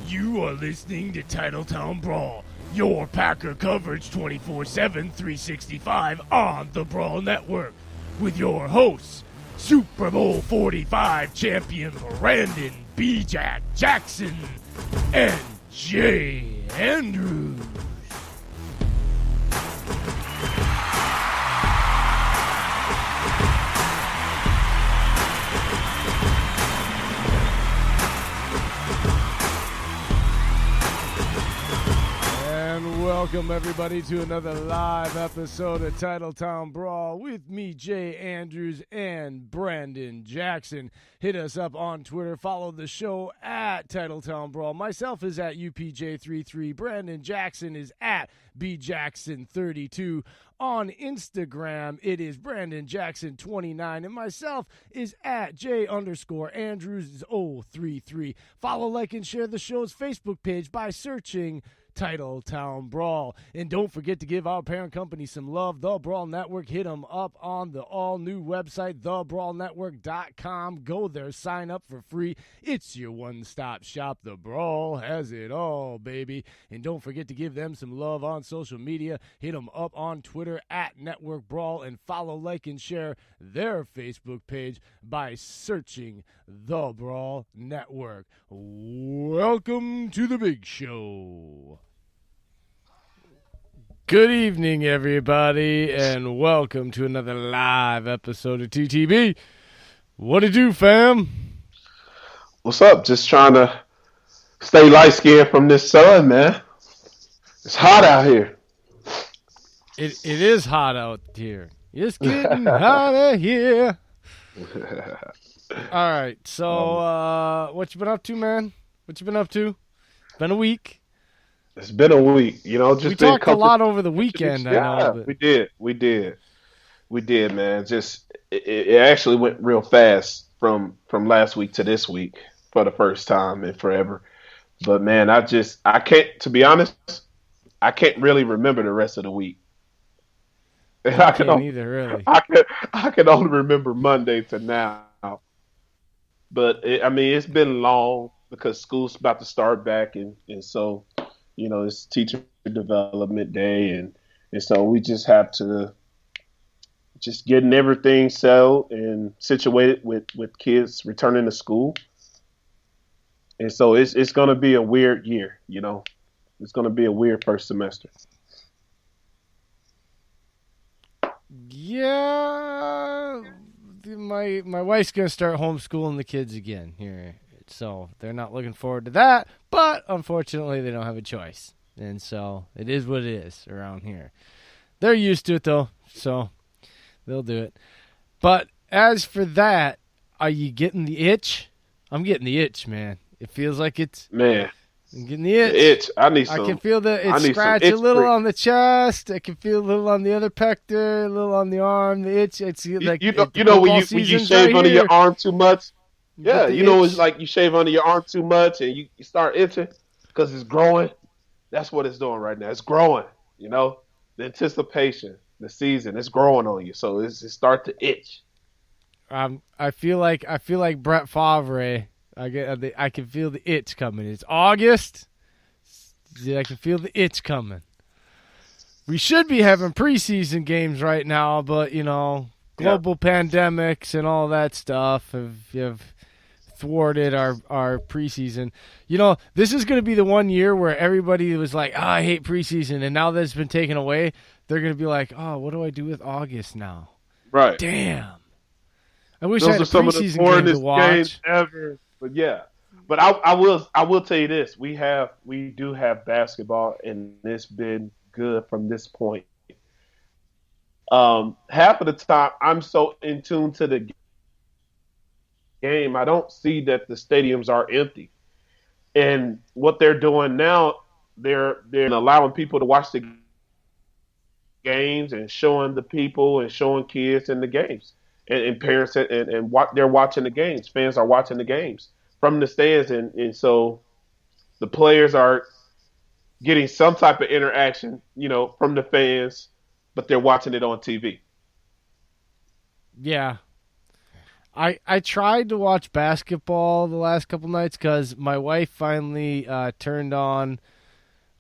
You are listening to Titletown Brawl, your Packer coverage 24/7, 365 on the Brawl Network, with your hosts, Super Bowl 45 champion Brandon BJack Jackson and Jay Andrews. Welcome, everybody, to another live episode of Titletown Brawl with me, Jay Andrews, and Brandon Jackson. Hit us up on Twitter. Follow the show at Titletown Brawl. Myself is at UPJ33. Brandon Jackson is at BJackson32. On Instagram, it is Brandon Jackson29, and myself is at J_Andrews033. Follow, like, and share the show's Facebook page by searching Titletown Brawl. And don't forget to give our parent company some love, The Brawl Network. Hit them up on the all-new website, thebrawlnetwork.com. Go there, sign up for free. It's your one-stop shop. The Brawl has it all, baby. And don't forget to give them some love on social media. Hit them up on Twitter at Network Brawl, and follow, like, and share their Facebook page by searching The Brawl Network. Welcome to the big show. Good evening, everybody, and welcome to another live episode of TTB. What it do, fam? What's up? Just trying to stay light-skinned from this sun, man. It's hot out here. It is hot out here. It's getting hotter here. All right, so what you been up to, man? What you been up to? Been a week. It's been a week, you know. Just we talked a lot over the weekend. Yeah, I know, but... we did, man. Just it actually went real fast from last week to this week for the first time in forever. But man, I can't. To be honest, I can't really remember the rest of the week. I can't either, really. I can only remember Monday to now. But it's been long because school's about to start back, and so. You know, it's teacher development day, and so we just have to just getting everything settled and situated with kids returning to school. And so it's going to be a weird year, you know. It's going to be a weird first semester. Yeah, my wife's going to start homeschooling the kids again here. So they're not looking forward to that, but unfortunately they don't have a choice. And so it is what it is around here. They're used to it, though, so they'll do it. But as for that, are you getting the itch? I'm getting the itch, man. It feels like it's... Man. I'm getting the itch. The itch. I can feel it scratch a little on the chest. I can feel a little on the other pector, a little on the arm. The itch. It's like... You know when you shave under your arm too much? Yeah, you know, it's like you shave under your arm too much and you start itching because it's growing. That's what it's doing right now. It's growing, you know. The anticipation, the season, it's growing on you. So it start to itch. I feel like Brett Favre. I can feel the itch coming. It's August. I can feel the itch coming. We should be having preseason games right now, but, you know, global pandemics and all that stuff have thwarted our preseason. You know, this is going to be the one year where everybody was like, oh, I hate preseason, and now that it's been taken away, they're going to be like, oh, what do I do with August now? Right. Damn. I wish Those I had a preseason game to watch. Games ever. But yeah. But I will tell you this. We do have basketball, and it's been good from this point. Half of the time, I'm so in tune to the game, I don't see that the stadiums are empty. And what they're doing now, they're allowing people to watch the games and showing the people and showing kids in the games and parents and what they're watching the games. Fans are watching the games from the stands, and so the players are getting some type of interaction, you know, from the fans, but they're watching it on TV. Yeah. I tried to watch basketball the last couple nights because my wife finally turned on.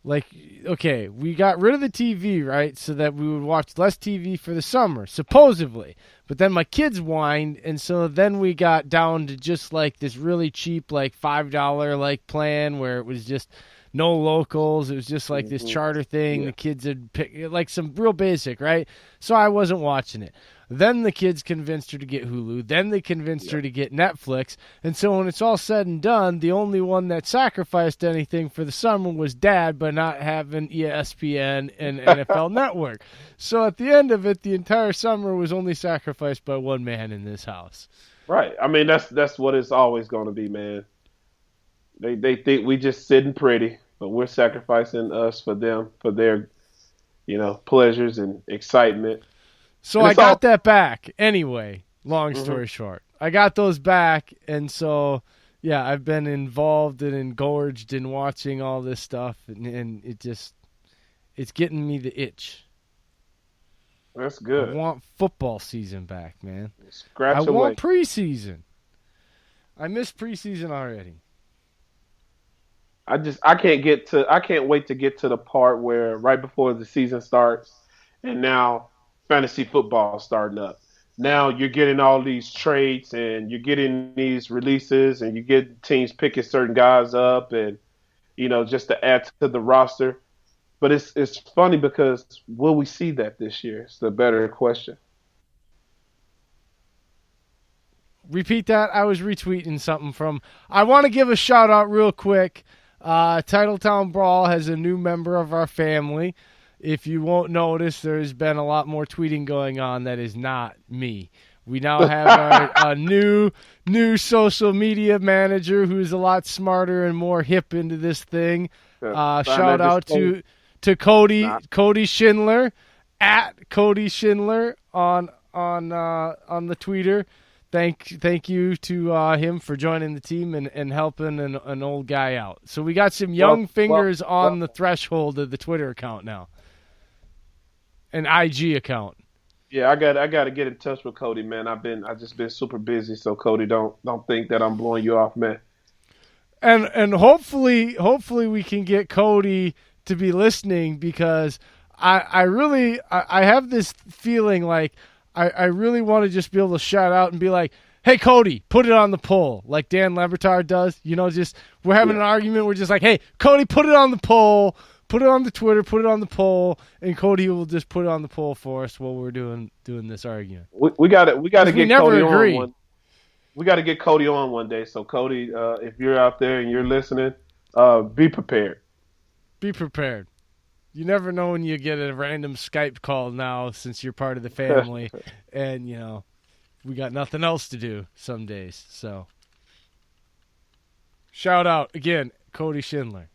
Like, okay, we got rid of the TV, right, so that we would watch less TV for the summer, supposedly. But then my kids whined, and so then we got down to just, like, this really cheap, like, $5, like, plan where it was just no locals. It was just, like, this charter thing. Yeah. The kids would pick, like, some real basic, right? So I wasn't watching it. Then the kids convinced her to get Hulu. Then they convinced her to get Netflix. And so when it's all said and done, the only one that sacrificed anything for the summer was Dad by not having ESPN and NFL Network. So at the end of it, the entire summer was only sacrificed by one man in this house. Right. I mean, that's what it's always going to be, man. They think we just sitting pretty, but we're sacrificing us for them, for their, pleasures and excitement. So I got that back anyway, long story short. I got those back, and so, yeah, I've been involved and engorged in watching all this stuff, and it's getting me the itch. That's good. I want football season back, man. I want preseason. I miss preseason already. I can't wait to get to the part where right before the season starts, and now fantasy football starting up. Now you're getting all these trades and you're getting these releases and you get teams picking certain guys up and, just to add to the roster. But it's funny because will we see that this year? It's the better question. Repeat that. I was retweeting something from. I want to give a shout out real quick. Titletown Brawl has a new member of our family. If you won't notice, there's been a lot more tweeting going on that is not me. We now have a new social media manager who's a lot smarter and more hip into this thing. Shout out to Cody Schindler at Cody Schindler on the Twitter. Thank you to him for joining the team and helping an old guy out. So we got some young fingers on the threshold of the Twitter account now. An IG account. Yeah, I got to get in touch with Cody, man. I've just been super busy, so Cody, don't think that I'm blowing you off, man. And hopefully we can get Cody to be listening because I really have this feeling like I really want to just be able to shout out and be like, hey, Cody, put it on the poll like Dan Lebertard does. Just we're having an argument. We're just like, hey, Cody, put it on the poll. Put it on the Twitter, put it on the poll, and Cody will just put it on the poll for us while we're doing this argument. We got to get Cody agree. on one. We got to get Cody on one day. So Cody, if you're out there and you're listening, be prepared. Be prepared. You never know when you get a random Skype call now since you're part of the family, and we got nothing else to do some days. So shout out again, Cody Schindler.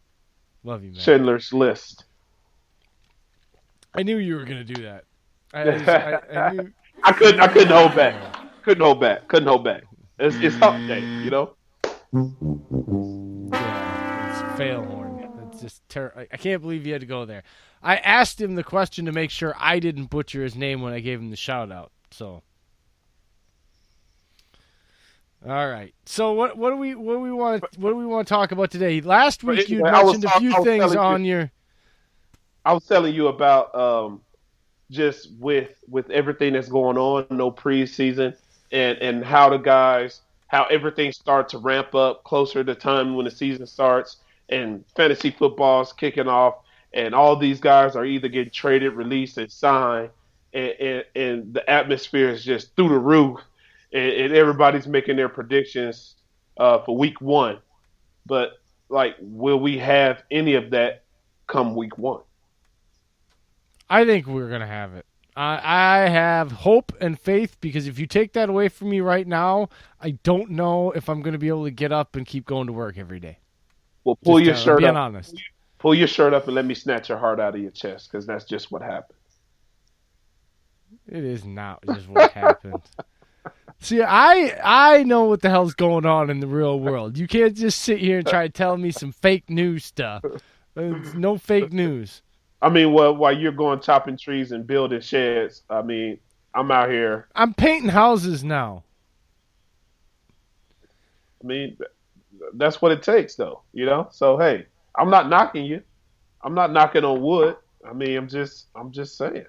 Love you, man. Schindler's List. I knew you were gonna do that. I knew. I couldn't hold back. Couldn't hold back. It's hump day, Yeah, it's fail horn. It's just terrible. I can't believe you had to go there. I asked him the question to make sure I didn't butcher his name when I gave him the shout out. So. All right. So what do we want to talk about today? Last week you mentioned a few things on your. I was telling you about just with everything that's going on, no preseason, and how everything starts to ramp up closer to time when the season starts, and fantasy football's kicking off, and all these guys are either getting traded, released, and signed, and the atmosphere is just through the roof. And everybody's making their predictions for week one. But, will we have any of that come week one? I think we're going to have it. I have hope and faith because if you take that away from me right now, I don't know if I'm going to be able to get up and keep going to work every day. Well, pull your shirt up. Being honest. Pull your shirt up and let me snatch your heart out of your chest because that's just what happened. It is not just what happened. See, I know what the hell's going on in the real world. You can't just sit here and try to tell me some fake news stuff. There's no fake news. I mean, well, while you're going chopping trees and building sheds, I mean, I'm out here. I'm painting houses now. I mean, that's what it takes, though. So hey, I'm not knocking you. I'm not knocking on wood. I mean, I'm just saying.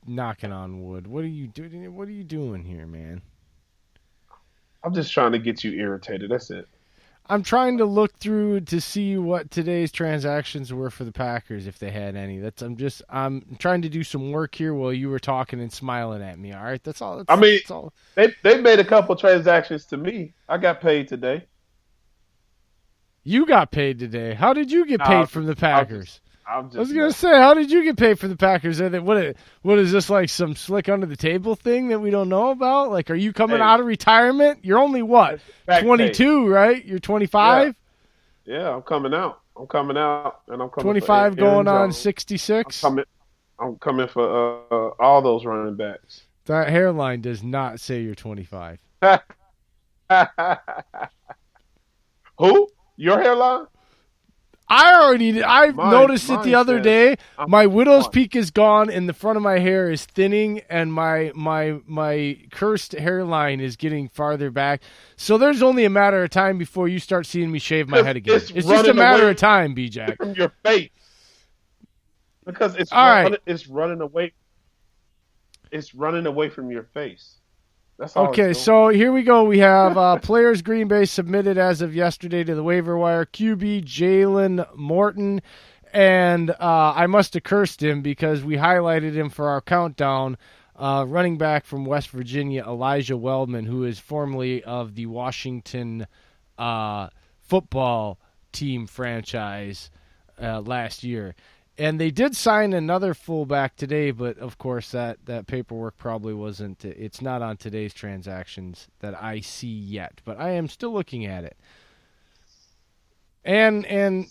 Knocking on wood. What are you doing? What are you doing here, man? I'm just trying to get you irritated. That's it. I'm trying to look through to see what today's transactions were for the Packers, if they had any. I'm trying to do some work here while you were talking and smiling at me. All right, that's all. I mean, that's all. they made a couple transactions to me. I got paid today. You got paid today. How did you get paid from the Packers? I was gonna say, how did you get paid for the Packers? What is this, like some slick under the table thing that we don't know about? Like, are you coming out of retirement? You're only what, 22, right? You're 25. Yeah, I'm coming out, and I'm coming 25 going on 66. I'm coming for all those running backs. That hairline does not say you're 25. Who? Your hairline? I've noticed it the other day. My widow's peak is gone, and the front of my hair is thinning, and my cursed hairline is getting farther back. So there's only a matter of time before you start seeing me shave my head again. It's just a matter of time, BJack. From your face, because it's running away. It's running away from your face. That's all. Okay, so here we go. We have players Green Bay submitted as of yesterday to the waiver wire. QB Jalen Morton, and I must have cursed him because we highlighted him for our countdown. Running back from West Virginia, Elijah Weldman, who is formerly of the Washington football team franchise last year. And they did sign another fullback today, but of course that paperwork probably wasn't. It's not on today's transactions that I see yet, but I am still looking at it. And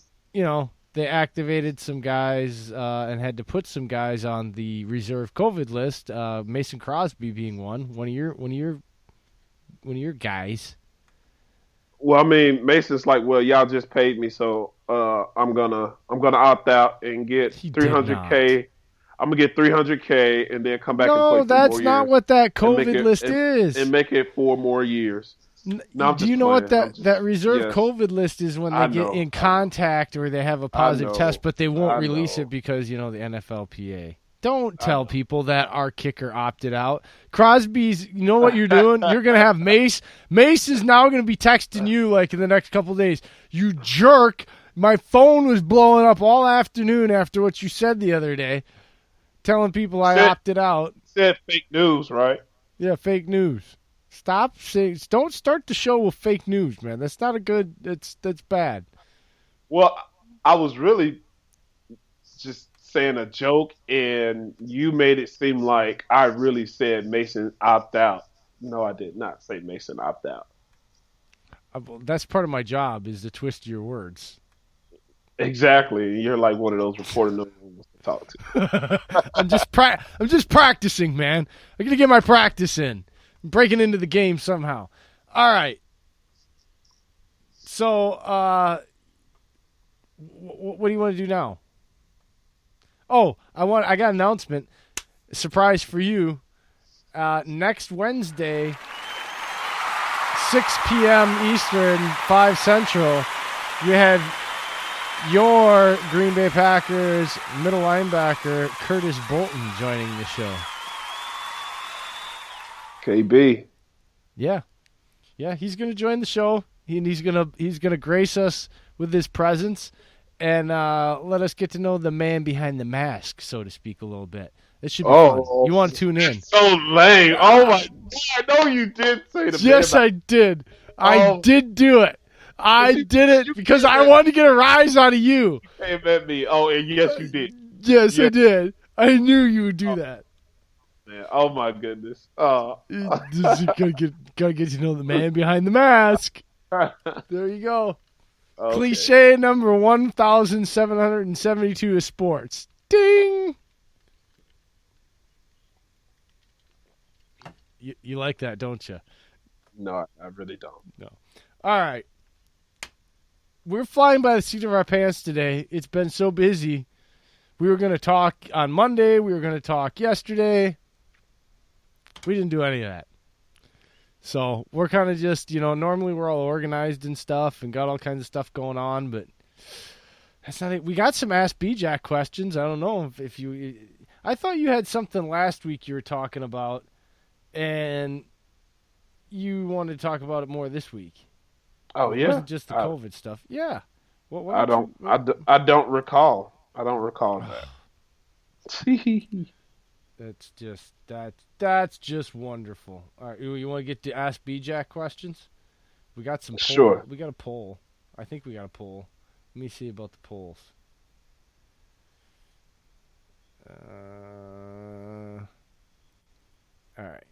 they activated some guys and had to put some guys on the reserve COVID list. Mason Crosby being one of your guys. Well, I mean, Mason's like, well, y'all just paid me, so I'm gonna opt out and get $300K. I'm gonna get $300K and then come back and play 4 more years. No, that's not what that COVID list is. And make it 4 more years. No, do you know what that reserve COVID list is? When they get in contact or they have a positive test, but they won't release it because the NFLPA. Don't tell people that our kicker opted out. Crosby's, you know what you're doing? You're going to have Mace. Mace is now going to be texting you like in the next couple of days. You jerk. My phone was blowing up all afternoon after what you said the other day, telling people I opted out. Said fake news, right? Yeah, fake news. Stop saying. Don't start the show with fake news, man. That's not a good. That's bad. Well, I was really just saying a joke, and you made it seem like I really said Mason opt out. No, I did not say Mason opt out. That's part of my job, is to twist your words. Exactly. You're like one of those reporters no one wants to talk to. I'm just practicing, man. I'm gonna get my practice in. I'm breaking into the game somehow. All right. So, what do you want to do now? Oh, I got an announcement. Surprise for you. Next Wednesday, 6 p.m. Eastern, 5 Central, you have your Green Bay Packers middle linebacker Curtis Bolton joining the show. KB. Yeah, he's going to join the show. He's gonna grace us with his presence and let us get to know the man behind the mask, so to speak, a little bit. It should be fun. You want to tune in? So lame. Oh my God! I know you did say the. Yes, I did. I did do it. I did it because I wanted to get a rise out of you. You came at me. Oh, and yes, you did. Yes, I did. I knew you would do that. Man, oh my goodness. Oh. gotta get to know the man behind the mask. There you go. Okay. Cliche number 1,772 of sports. Ding! You like that, don't you? No, I really don't. No. All right. We're flying by the seat of our pants today. It's been so busy. We were going to talk on Monday. We were going to talk yesterday. We didn't do any of that. So we're kind of just, normally we're all organized and stuff and got all kinds of stuff going on, but that's not it. We got some Ask BJack questions. I don't know if you. I thought you had something last week you were talking about, and you wanted to talk about it more this week. Oh It yeah, wasn't just the COVID stuff. Yeah. I don't recall. I don't recall that. That's just wonderful. All right, you want to get to Ask BJack questions? We got some. Sure. We got a poll. I think we got a poll. Let me see about the polls. All right.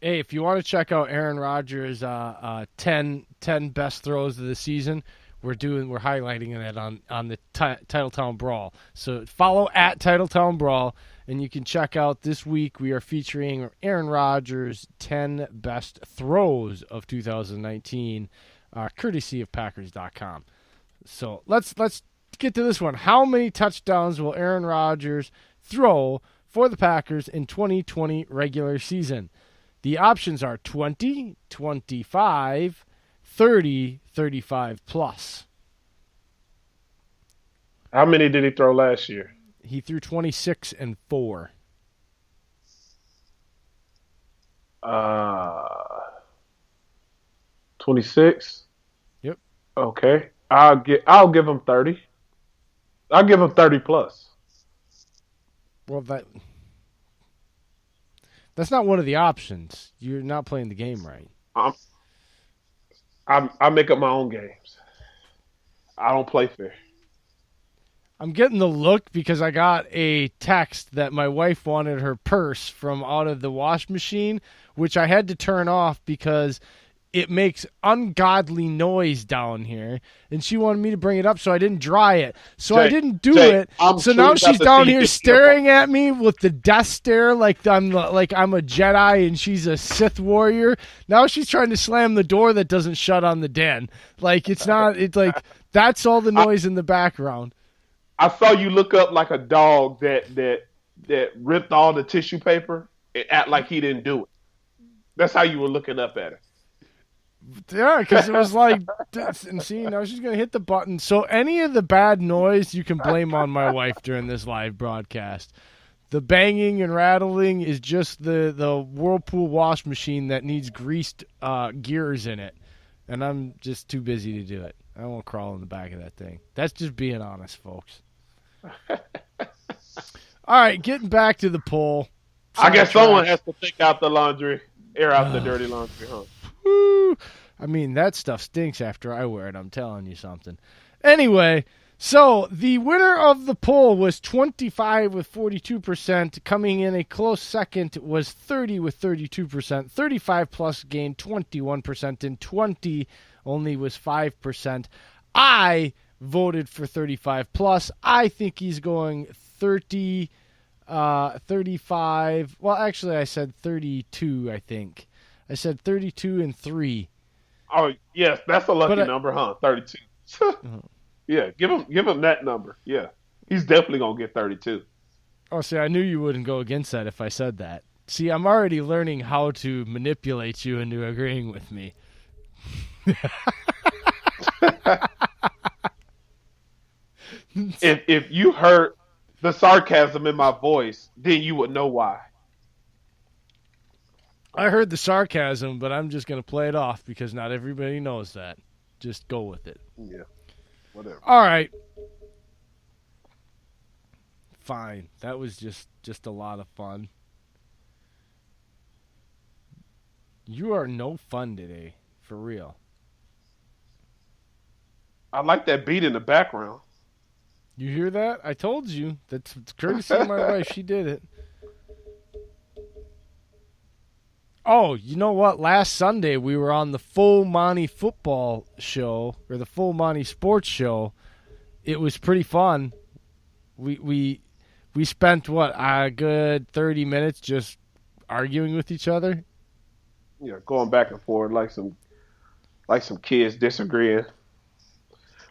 Hey, if you want to check out Aaron Rodgers' 10 best throws of the season, we're highlighting it on the Titletown Brawl. So follow at Titletown Brawl, and you can check out this week. We are featuring Aaron Rodgers' 10 best throws of 2019, courtesy of Packers.com. So let's get to this one. How many touchdowns will Aaron Rodgers throw for the Packers in 2020 regular season? The options are 20, 25, 30, 35 plus. How many did he throw last year? He threw 26 and 4. 26. Yep. Okay. I'll give him 30. I'll give him 30 plus. Well, that's not one of the options. You're not playing the game right. I make up my own games. I don't play fair. I'm getting the look because I got a text that my wife wanted her purse from out of the wash machine, which I had to turn off because it makes ungodly noise down here, and she wanted me to bring it up, so I didn't dry it. So I didn't do it. So now she's down here staring at me with the death stare like I'm a Jedi and she's a Sith warrior. Now she's trying to slam the door that doesn't shut on the den. It's that's all the noise in the background. I saw you look up like a dog that ripped all the tissue paper and act like he didn't do it. That's how you were looking up at it. Yeah, because it was like, and see, now she's going to hit the button. So any of the bad noise you can blame on my wife during this live broadcast. The banging and rattling is just the Whirlpool wash machine that needs greased gears in it. And I'm just too busy to do it. I won't crawl in the back of that thing. That's just being honest, folks. All right, getting back to the poll. I guess someone has to take out the laundry, air out the dirty laundry, huh? I mean, that stuff stinks after I wear it. I'm telling you something. Anyway, so the winner of the poll was 25 with 42%. Coming in a close second was 30 with 32%. 35 plus gained 21%, and 20 only was 5%. I voted for 35 plus. I think he's going 30, 35. Well, actually, I said 32, I think. I said 32 and 3. Oh, yes, that's a lucky number, huh? 32. Yeah, give him that number. Yeah, he's definitely going to get 32. Oh, see, I knew you wouldn't go against that if I said that. See, I'm already learning how to manipulate you into agreeing with me. If you heard the sarcasm in my voice, then you would know why. I heard the sarcasm, but I'm just going to play it off because not everybody knows that. Just go with it. Yeah, whatever. All right. Fine. That was just a lot of fun. You are no fun today, for real. I like that beat in the background. You hear that? I told you. That's courtesy of my wife. She did it. Oh, you know what? Last Sunday we were on the Full Monty football show, or the Full Monty sports show. It was pretty fun. We spent a good 30 minutes just arguing with each other. Yeah, going back and forth like some kids disagreeing.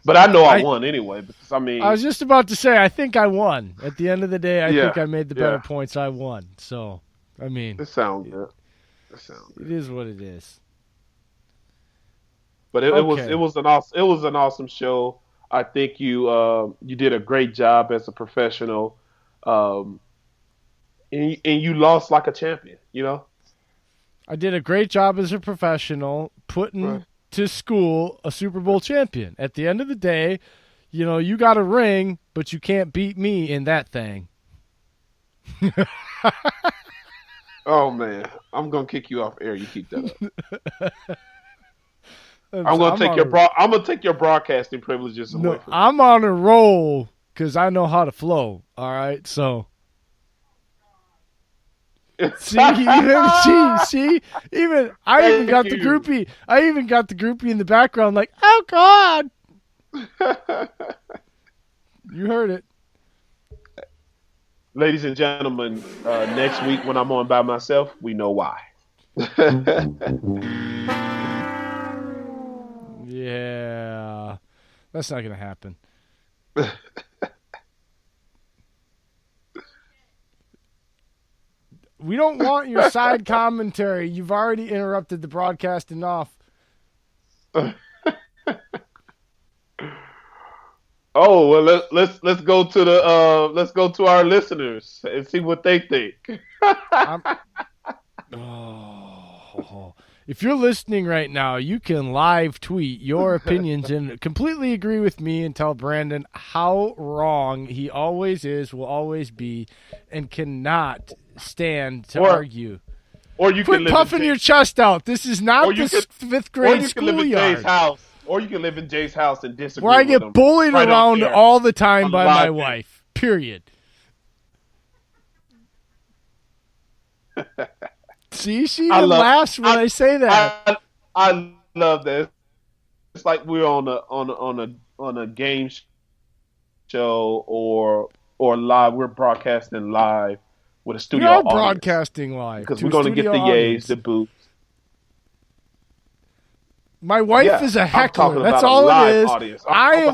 But I know I won anyway because I was just about to say I think I won. At the end of the day, I Yeah, think I made the better points. I won. So, I mean, it sounds good. It is what it is. But it was an awesome show. I think you did a great job as a professional, and you lost like a champion. You know. I did a great job as a professional putting to school a Super Bowl champion. At the end of the day, you know, you got a ring, but you can't beat me in that thing. Oh man, I'm gonna kick you off air. You keep that up. I'm gonna take your broadcasting privileges away from you. I'm on a roll because I know how to flow. All right, so see, even I even got the groupie. I even got the groupie in the background, like, oh God. You heard it. Ladies and gentlemen, next week when I'm on by myself, we know why. Yeah, that's not going to happen. We don't want your side commentary. You've already interrupted the broadcast enough. Oh well, let's go to our listeners and see what they think. If you're listening right now, you can live tweet your opinions and completely agree with me and tell Brandon how wrong he always is, will always be, and cannot stand to argue. Or you quit can puffing your chest out. This is not the fifth grade schoolyard. Or you can live in Jay's house and disagree where I with get bullied around all the time by my wife. Period. See, she even laughs when I say that. I love that. It's like we're on a game show or live. We're broadcasting live with a studio audience. We are broadcasting live because we're going to get the yays, the boos. My wife is a heckler. That's all it is.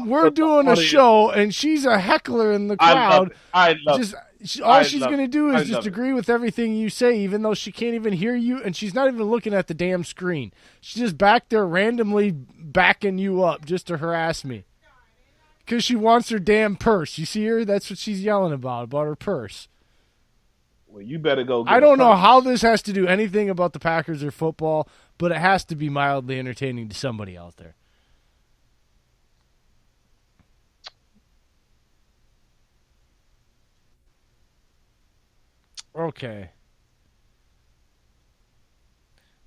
We're doing a show, and she's a heckler in the crowd. I love it. All she's going to do is just agree with everything you say, even though she can't even hear you, and she's not even looking at the damn screen. She's just back there randomly backing you up just to harass me. Because she wants her damn purse. You see her? That's what she's yelling about her purse. Well, you better go get I don't know how this has to do anything about the Packers or football, but it has to be mildly entertaining to somebody out there. Okay.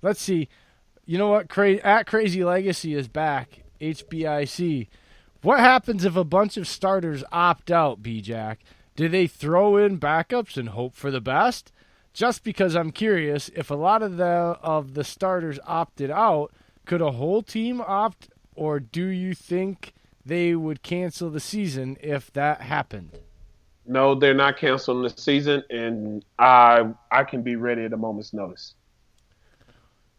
Let's see. You know what? At Crazy Legacy is back. HBIC. What happens if a bunch of starters opt out, BJack? Do they throw in backups and hope for the best? Just because I'm curious, if a lot of the starters opted out, could a whole team opt, or do you think they would cancel the season if that happened? No, they're not canceling the season, and I can be ready at a moment's notice.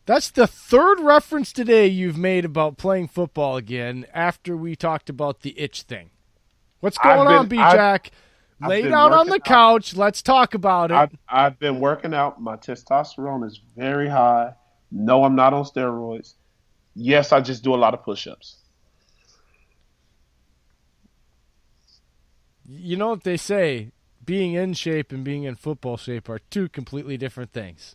That's the third reference today you've made about playing football again after we talked about the itch thing. What's going on, BJack? Lay down on the couch. Let's talk about it. I've been working out. My testosterone is very high. No, I'm not on steroids. Yes, I just do a lot of push-ups. You know what they say, being in shape and being in football shape are two completely different things.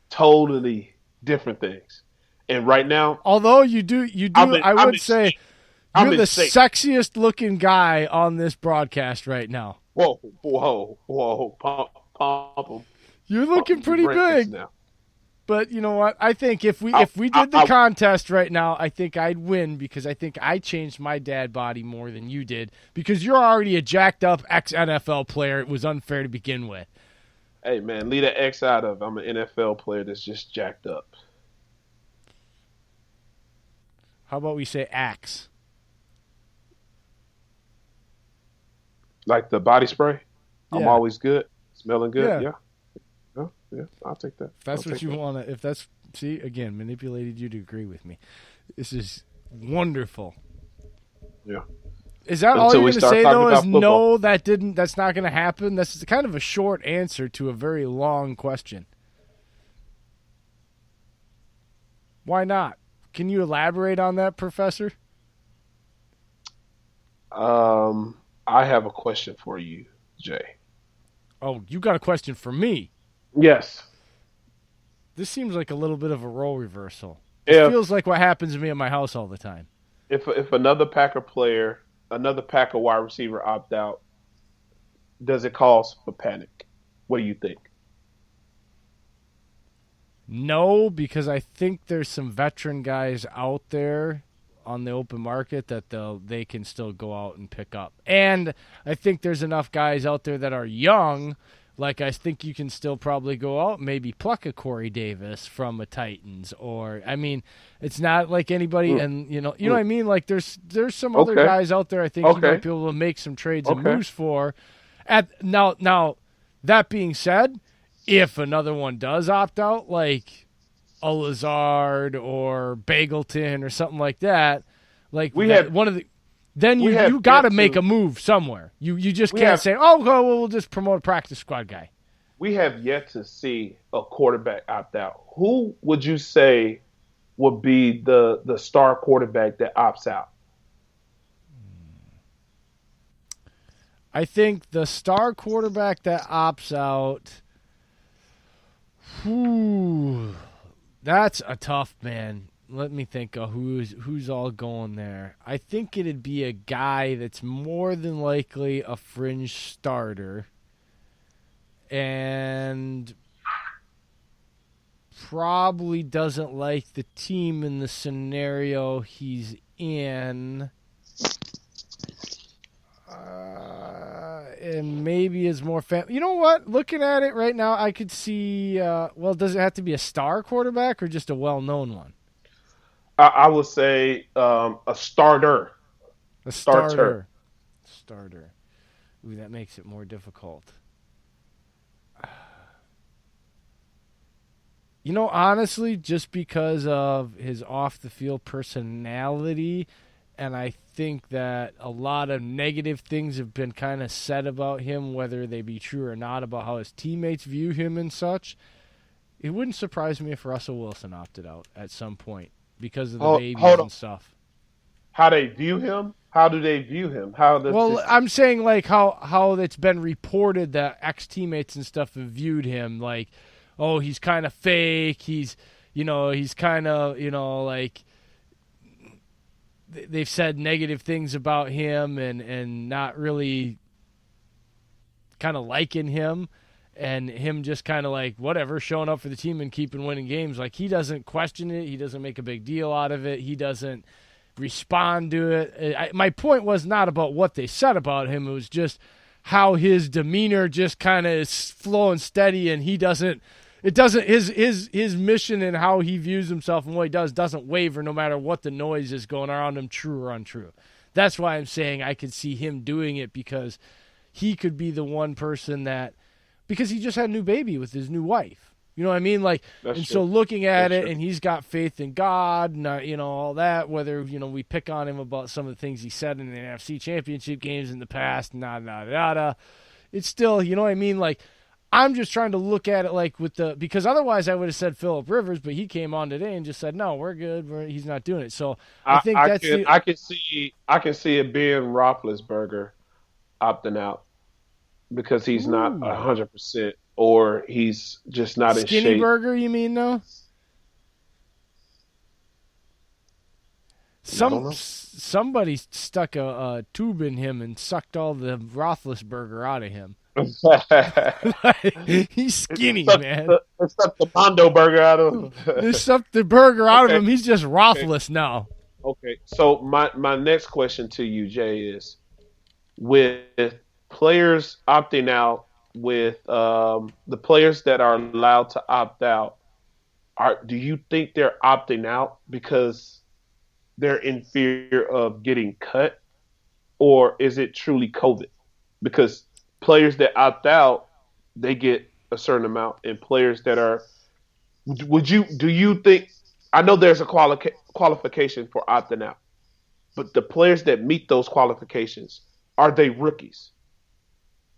Totally different things. And right now, although you do, I would say you're the sexiest looking guy on this broadcast right now. Whoa. Pump them. You're looking pretty big. Now. But you know what? I think if we did the contest right now, I think I'd win because I think I changed my dad body more than you did because you're already a jacked up ex-NFL player. It was unfair to begin with. Hey, man, leave the X out of. I'm an NFL player that's just jacked up. How about we say axe? Like the body spray? Yeah. I'm always good. Smelling good? Yeah. Yeah, I'll take that. If that's what you want to, if that's, see, again, manipulated you to agree with me. This is wonderful. Yeah. Is that all Until you're we going to start say talking though? about Is football. no, that's not going to happen. That's kind of a short answer to a very long question. Why not? Can you elaborate on that, Professor? I have a question for you, Jay. Oh, you got a question for me. Yes. This seems like a little bit of a role reversal. This If feels like what happens to me at my house all the time. if another Packer player, another Packer wide receiver opt out, does it cause for panic? What do you think? No, because I think there's some veteran guys out there on the open market that they can still go out and pick up. And I think there's enough guys out there that are young. Like, I think you can still probably go out and maybe pluck a Corey Davis from a Titans. Or, I mean, it's not like anybody, Mm, and, you know what mm. I mean? Like, there's some other Okay. guys out there I think you Okay. might be able to make some trades and Okay. moves for. Now, that being said, if another one does opt out, like a Lazard or Bagleton or something like that, like We that have one of the then we you have got to yet make to a move somewhere. You just we can't have say, "Oh, well, we'll just promote a practice squad guy." we have yet to see a quarterback opt out. Who would you say would be the star quarterback that opts out? I think the star quarterback that opts out, whew, that's a tough man. Let me think of who's all going there. I think it'd be a guy that's more than likely a fringe starter and probably doesn't like the team in the scenario he's in. And maybe is more fan. You know what? Looking at it right now, I could see. Well, does it have to be a star quarterback or just a well-known one? I would say a starter. A Starter. starter. Starter. Ooh, that makes it more difficult. You know, honestly, just because of his off-the-field personality, and I think that a lot of negative things have been kind of said about him, whether they be true or not, about how his teammates view him and such. It wouldn't surprise me if Russell Wilson opted out at some point because of the babies Hold on. and stuff. How they view him? How do they view him? How does Well, his I'm saying like how it's been reported that ex-teammates and stuff have viewed him like, oh, he's kind of fake. He's kind of, like they've said negative things about him and not really kind of liking him, and him just kind of like whatever, showing up for the team and keeping winning games. Like, he doesn't question it. He doesn't make a big deal out of it. He doesn't respond to it. My point was not about what they said about him. It was just how his demeanor just kind of is flowing steady, and he doesn't. It doesn't. His mission and how he views himself and what he does doesn't waver no matter what the noise is going around him, true or untrue. That's why I'm saying I could see him doing it, because he could be the one person that, because he just had a new baby with his new wife. You know what I mean? Like, That's and true. so looking at That's it, true. and he's got faith in God, and all that. Whether we pick on him about some of the things he said in the NFC Championship games in the past, it's still, you know what I mean? Like, I'm just trying to look at it like because otherwise I would have said Phillip Rivers, but he came on today and just said no, we're good. He's not doing it. So I think I that's can the. I can see it being Roethlisberger opting out because he's not Ooh. 100%, or he's just not in Skinny shape. burger, you mean, though? I don't know. Somebody stuck a tube in him and sucked all the Roethlisberger out of him. He's skinny, man. They sucked the Mondo burger out of him. They sucked the burger out of Okay. him. He's just Roethlis now. Okay. So my next question to you, Jay, is with players opting out, with the players that are allowed to opt out, do you think they're opting out because they're in fear of getting cut, or is it truly COVID? Because players that opt out, they get a certain amount, and players that are, do you think? I know there's a qualification for opting out. But the players that meet those qualifications, are they rookies?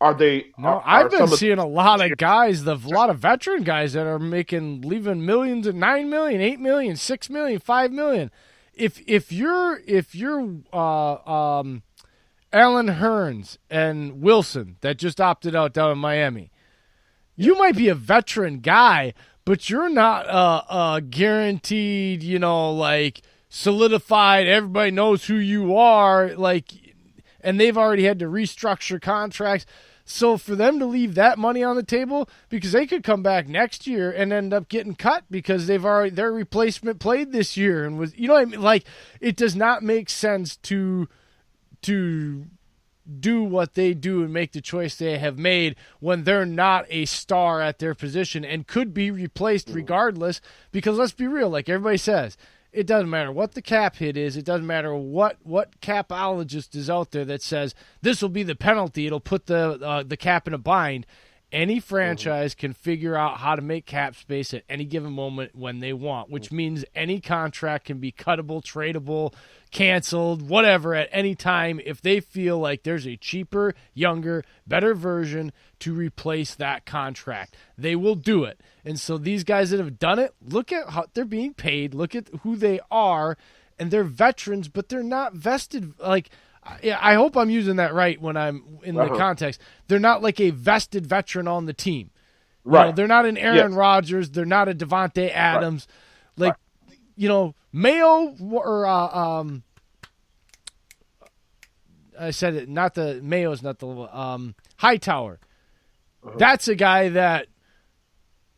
Are they No, are I've been some of seeing a lot of guys, a lot of veteran guys that are leaving millions at 9 million, 8 million, 6 million, 5 million. If you're Alan Hearns and Wilson that just opted out down in Miami, you might be a veteran guy, but you're not a guaranteed, like solidified. Everybody knows who you are, and they've already had to restructure contracts. So for them to leave that money on the table, because they could come back next year and end up getting cut because their replacement played this year and was, what I mean? Like, it does not make sense to do what they do and make the choice they have made when they're not a star at their position and could be replaced regardless. Because let's be real, like everybody says, it doesn't matter what the cap hit is. It doesn't matter what capologist is out there that says this will be the penalty. It'll put the cap in a bind. Any franchise can figure out how to make cap space at any given moment when they want, which means any contract can be cuttable, tradable, canceled, whatever, at any time if they feel like there's a cheaper, younger, better version to replace that contract. They will do it. And so these guys that have done it, look at how they're being paid, look at who they are, and they're veterans, but they're not vested. Like, I hope I'm using that right when I'm in the context. They're not like a vested veteran on the team. Right. They're not an Aaron Rodgers. They're not a Devontae Adams. Right. Like, Mayo or I said it, not the Mayo's not the Hightower. That's a guy that,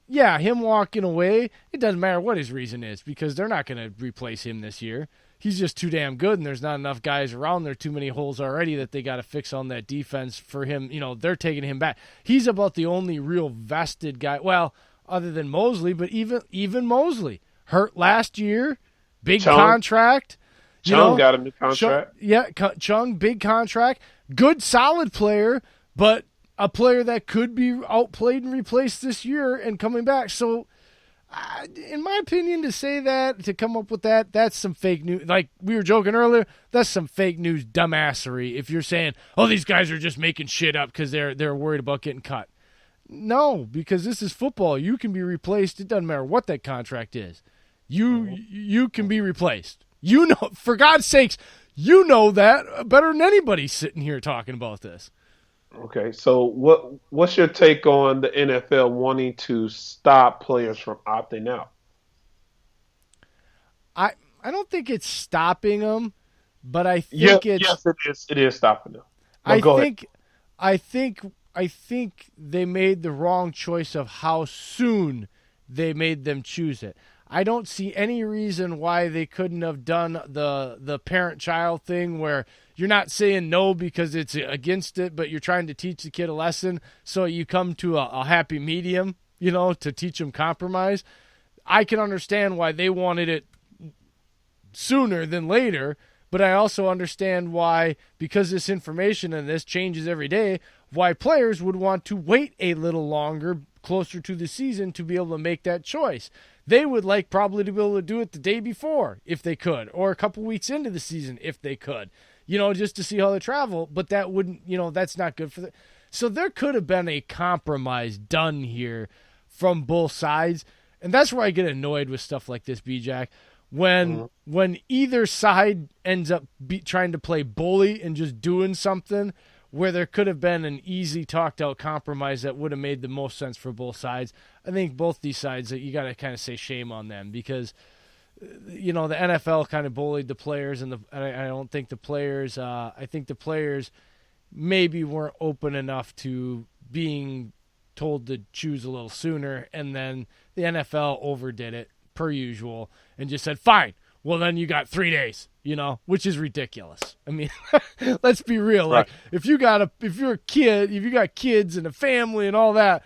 him walking away, it doesn't matter what his reason is because they're not going to replace him this year. He's just too damn good, and there's not enough guys around. There are too many holes already that they got to fix on that defense for him. They're taking him back. He's about the only real vested guy. Well, other than Mosley, but even Mosley hurt last year, big contract. Chung got a new contract. Chung, big contract, good, solid player, but a player that could be outplayed and replaced this year and coming back. So, in my opinion, to come up with that, that's some fake news. Like we were joking earlier, that's some fake news dumbassery. If you're saying, "Oh, these guys are just making shit up because they're worried about getting cut," no, because this is football. You can be replaced. It doesn't matter what that contract is. You can be replaced. For God's sakes, that better than anybody sitting here talking about this. Okay, so what's your take on the NFL wanting to stop players from opting out? I don't think it's stopping them, but I think yes, it is. It is stopping them. I think they made the wrong choice of how soon they made them choose it. I don't see any reason why they couldn't have done the parent-child thing where you're not saying no because it's against it, but you're trying to teach the kid a lesson, so you come to a happy medium, to teach them compromise. I can understand why they wanted it sooner than later, but I also understand why, because this information and this changes every day, why players would want to wait a little longer, closer to the season, to be able to make that choice. They would like probably to be able to do it the day before if they could, or a couple weeks into the season if they could, just to see how they travel. But that wouldn't, that's not good for them. So there could have been a compromise done here from both sides. And that's where I get annoyed with stuff like this, BJack. When either side ends up trying to play bully and just doing something where there could have been an easy talked out compromise that would have made the most sense for both sides. I think both these sides, that you got to kind of say shame on them because, the NFL kind of bullied the players, and I don't think the players, I think the players maybe weren't open enough to being told to choose a little sooner, and then the NFL overdid it per usual and just said, fine, well then you got 3 days, which is ridiculous. I mean, let's be real. Right. Like if you're a kid, if you got kids and a family and all that,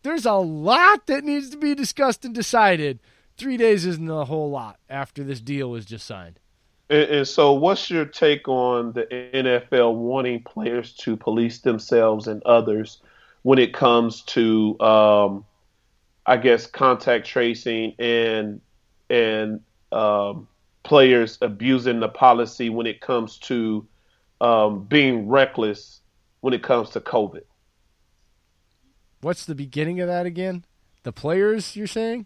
there's a lot that needs to be discussed and decided. 3 days isn't a whole lot after this deal was just signed. And so what's your take on the NFL wanting players to police themselves and others when it comes to, I guess, contact tracing and players abusing the policy when it comes to being reckless when it comes to COVID. What's the beginning of that again? The players, you're saying?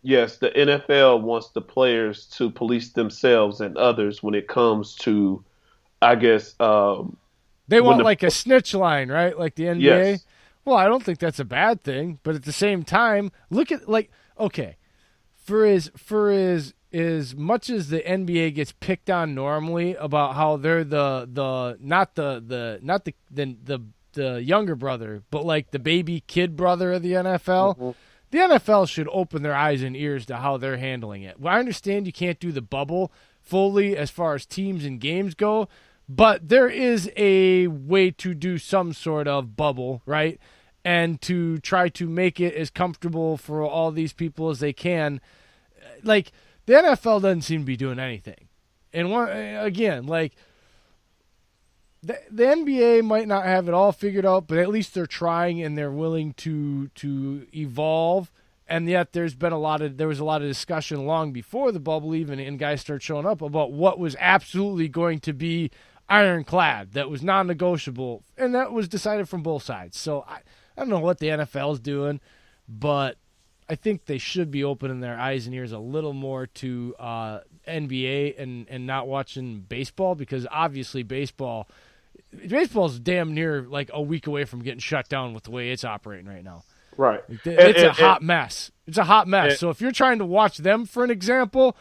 Yes, the NFL wants the players to police themselves and others when it comes to, I guess, they want like a snitch line, right? Like the NBA. Yes. Well, I don't think that's a bad thing, but at the same time, look at like okay, for as much as the NBA gets picked on normally about how they're the younger brother, but like the baby kid brother of the NFL. Mm-hmm. The NFL should open their eyes and ears to how they're handling it. Well, I understand you can't do the bubble fully as far as teams and games go, but there is a way to do some sort of bubble, right? And to try to make it as comfortable for all these people as they can. Like, the NFL doesn't seem to be doing anything. And again, like, the NBA might not have it all figured out, but at least they're trying and they're willing to evolve. And yet there was a lot of discussion long before the bubble even, and guys start showing up about what was absolutely going to be ironclad, that was non-negotiable, and that was decided from both sides. So I don't know what the NFL's doing, but I think they should be opening their eyes and ears a little more to NBA and not watching baseball, because obviously baseball's damn near like a week away from getting shut down with the way it's operating right now. Right. It's a hot mess. It's a hot mess. So if you're trying to watch them for an example,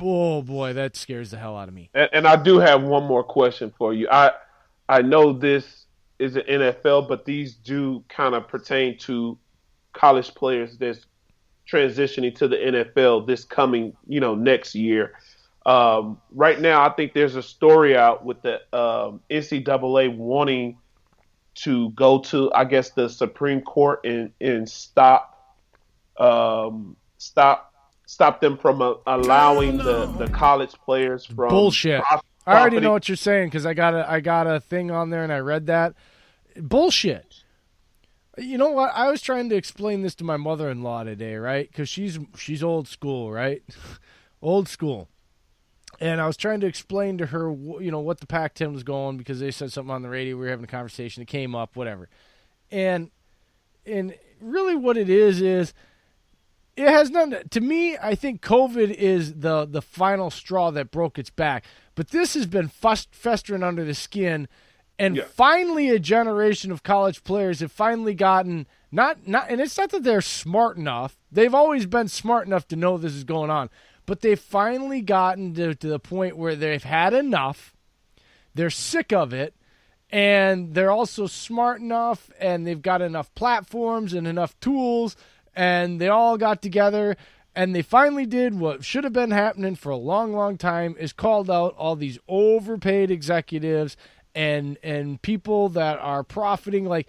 oh boy, that scares the hell out of me. And I do have one more question for you. I know this is an NFL, but these do kind of pertain to college players that's transitioning to the NFL this coming, next year. Right now, I think there's a story out with the NCAA wanting to go to, I guess, the Supreme Court and stop them from allowing the college players from bullshit. I already know what you're saying because I got a thing on there and I read that. Bullshit. You know what? I was trying to explain this to my mother-in-law today, right? Because she's old school, right? Old school. And I was trying to explain to her, what the Pac-10 was going, because they said something on the radio. We were having a conversation. It came up, whatever. And really what it is it has nothing to me. I think COVID is the final straw that broke its back. But this has been festering under the skin. And finally a generation of college players have finally gotten, and it's not that they're smart enough. They've always been smart enough to know this is going on. But they've finally gotten to the point where they've had enough, they're sick of it, and they're also smart enough, and they've got enough platforms and enough tools, and they all got together, and they finally did what should have been happening for a long, long time, is called out all these overpaid executives and people that are profiting. Like,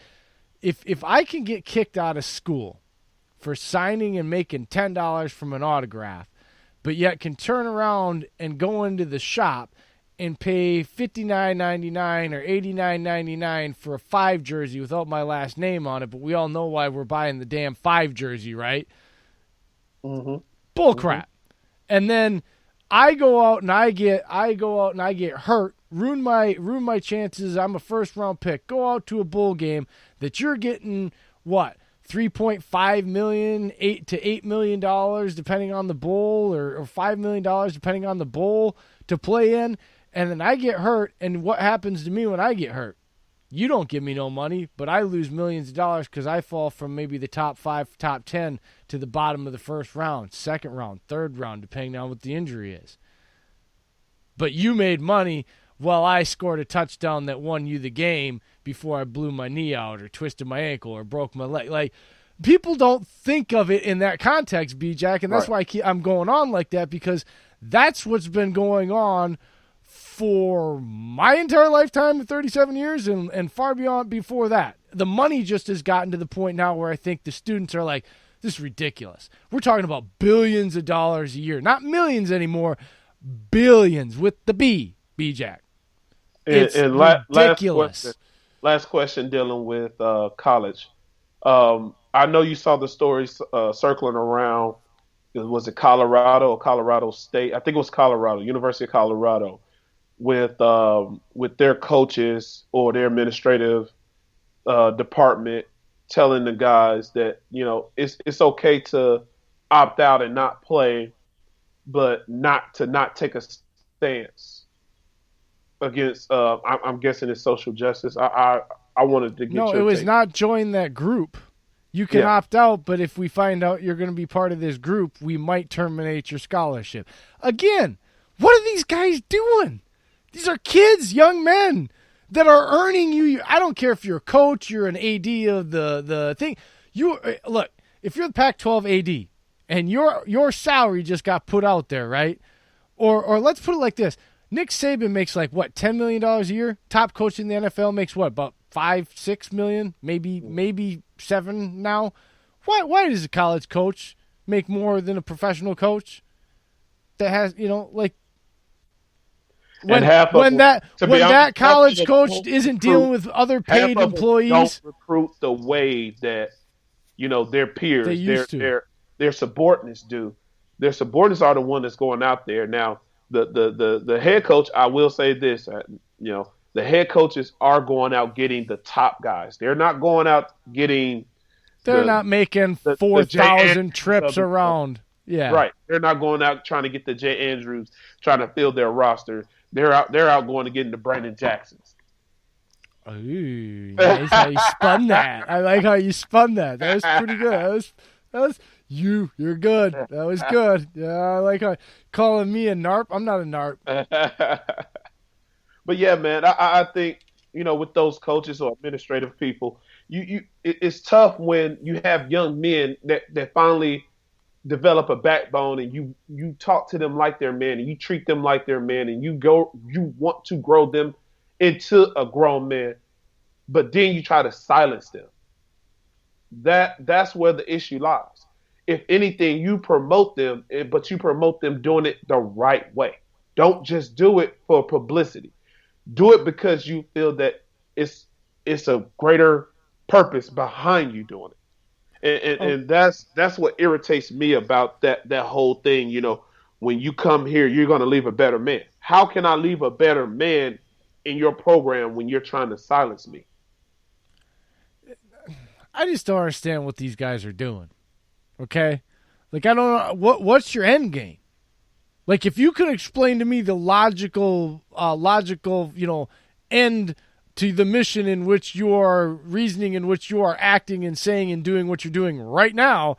if I can get kicked out of school for signing and making $10 from an autograph, but yet can turn around and go into the shop and pay $59.99 or $89.99 for a 5 jersey without my last name on it, but we all know why we're buying the damn 5 jersey, right? Mm-hmm. Bull crap. Mm-hmm. And then I go out and I get hurt, ruin my chances. I'm a first round pick. Go out to a bowl game that you're getting what? $3.5 million, $8 to $8 million, depending on the bowl, or $5 million, depending on the bowl to play in. And then I get hurt. And what happens to me when I get hurt? You don't give me no money, but I lose millions of dollars because I fall from maybe the top 5, top 10 to the bottom of the first round, second round, third round, depending on what the injury is. But you made money while I scored a touchdown that won you the game before I blew my knee out or twisted my ankle or broke my leg. Like, people don't think of it in that context, BJack, and that's why I'm going on like that, because that's what's been going on for my entire lifetime of 37 years and far beyond before that. The money just has gotten to the point now where I think the students are like, this is ridiculous. We're talking about billions of dollars a year, not millions anymore, billions with the B, BJack. It's ridiculous. Last question dealing with college. I know you saw the stories circling around was it Colorado or Colorado State? I think it was Colorado, University of Colorado, with their coaches or their administrative department telling the guys that it's okay to opt out and not play, but not take a stance against. I'm guessing it's social justice. I wanted to get no, your it was take. not join that group. You can opt out, but if we find out you're going to be part of this group, we might terminate your scholarship. Again, what are these guys doing? These are kids, young men that are earning you. I don't care if you're a coach, you're an AD of the thing. Look, if you're the Pac-12 AD and your salary just got put out there, right? Or let's put it like this. Nick Saban makes like what, $10 million a year? Top coach in the NFL makes what, about $5-6 million, maybe $7 now. Why does a college coach make more than a professional coach that has, like, when that college coach isn't dealing with other paid employees, don't recruit the way that their peers, their subordinates do. Their subordinates are the one that's going out there. Now, the head coach, I will say this, the head coaches are going out getting the top guys. They're not going out getting. They're not making 4,000 trips around. Yeah, right. They're not going out trying to get the Jay Andrews, trying to fill their roster. They're out going to get into Brandon Jacksons. Ooh, nice how you spun that. I like how you spun that. That was pretty good. That was you're good. That was good. Yeah, I like how calling me a narp. I'm not a narp. But yeah, man, I think with those coaches or administrative people, it's tough when you have young men that finally develop a backbone, and you talk to them like they're men, and you treat them like they're men, and you want to grow them into a grown man, but then you try to silence them. That's where the issue lies. If anything, you promote them, but you promote them doing it the right way. Don't just do it for publicity. Do it because you feel that it's a greater purpose behind you doing it. And that's what irritates me about that whole thing. When you come here, you're going to leave a better man. How can I leave a better man in your program when you're trying to silence me? I just don't understand what these guys are doing. Okay? Like, I don't know. What's your end game? Like, if you could explain to me the logical, end to the mission in which you are reasoning, in which you are acting and saying and doing what you're doing right now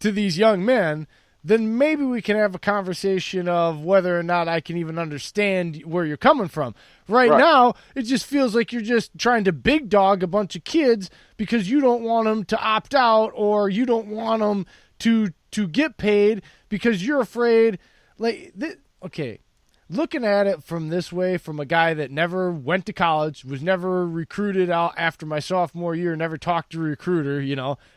to these young men, then maybe we can have a conversation of whether or not I can even understand where you're coming from. Right now, it just feels like you're just trying to big dog a bunch of kids because you don't want them to opt out, or you don't want them to get paid because you're afraid. Okay. Looking at it from this way, from a guy that never went to college, was never recruited out after my sophomore year, never talked to a recruiter,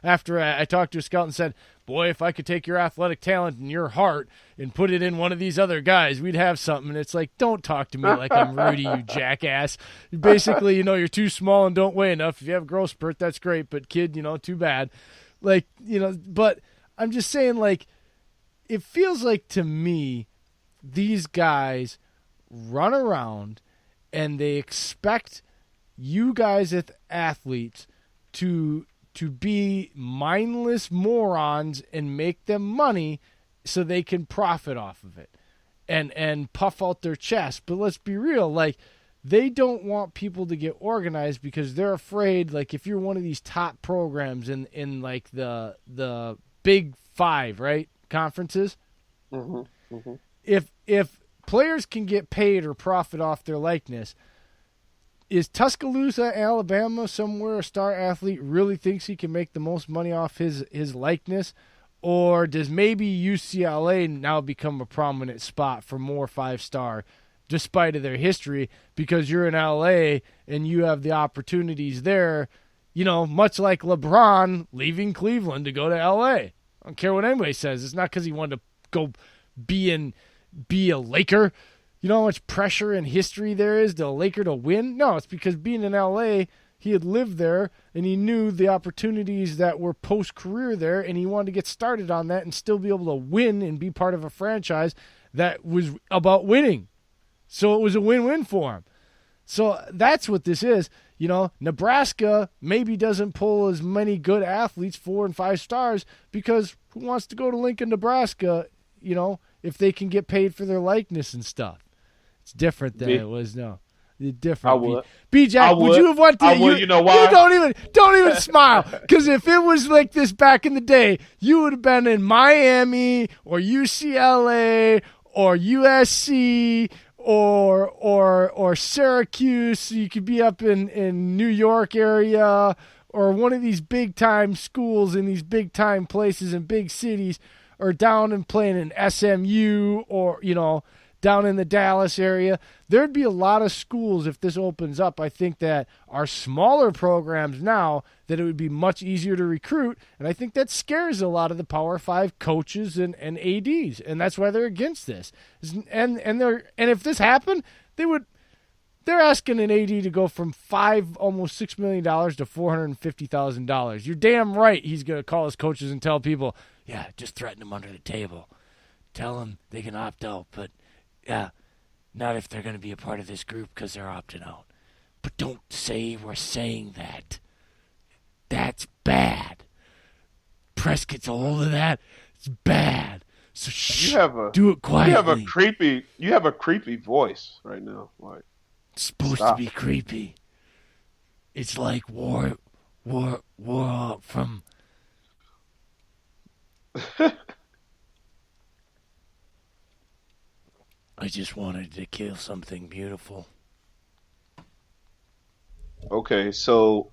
after I talked to a scout and said, boy, if I could take your athletic talent and your heart and put it in one of these other guys, we'd have something. And it's like, don't talk to me like I'm Rudy, you jackass. Basically, you're too small and don't weigh enough. If you have growth spurt, that's great, but kid, too bad. But I'm just saying, it feels like to me, these guys run around and they expect you guys as athletes to be mindless morons and make them money so they can profit off of it and puff out their chest. But let's be real, they don't want people to get organized because they're afraid, if you're one of these top programs in the Big Five, right, conferences, if players can get paid or profit off their likeness, is Tuscaloosa, Alabama, somewhere a star athlete really thinks he can make the most money off his likeness? Or does maybe UCLA now become a prominent spot for more five-star, despite of their history, because you're in LA and you have the opportunities there, much like LeBron leaving Cleveland to go to LA. I don't care what anybody says. It's not because he wanted to go be a Laker. You know how much pressure and history there is to a Laker to win? No, it's because being in LA, he had lived there, and he knew the opportunities that were post-career there, and he wanted to get started on that and still be able to win and be part of a franchise that was about winning. So it was a win-win for him. So that's what this is. You know, Nebraska maybe doesn't pull as many good athletes, 4 and 5 stars, because who wants to go to Lincoln, Nebraska, you know, if they can get paid for their likeness and stuff? It's different than it was, no. Different. I would. BJack, would you have wanted to? I would. You know why? You don't even smile. Because if it was like this back in the day, you would have been in Miami or UCLA or USC or Syracuse. So you could be up in New York area or one of these big time schools in these big time places in big cities, or down and playing in SMU or, you know, down in the Dallas area. There'd be a lot of schools if this opens up. I think that our smaller programs now, that it would be much easier to recruit, and I think that scares a lot of the Power 5 coaches and ADs, and that's why they're against this. And if this happened, they're asking an AD to go from almost $6 million to $450,000. You're damn right he's going to call his coaches and tell people, yeah, just threaten them under the table. Tell them they can opt out, but yeah, not if they're going to be a part of this group because they're opting out. But don't say we're saying that. That's bad. Press gets a hold of that. It's bad. So shh, do it quietly. You have a creepy voice right now. Like, it's supposed to be creepy. It's like war from. I just wanted to kill something beautiful. Okay, so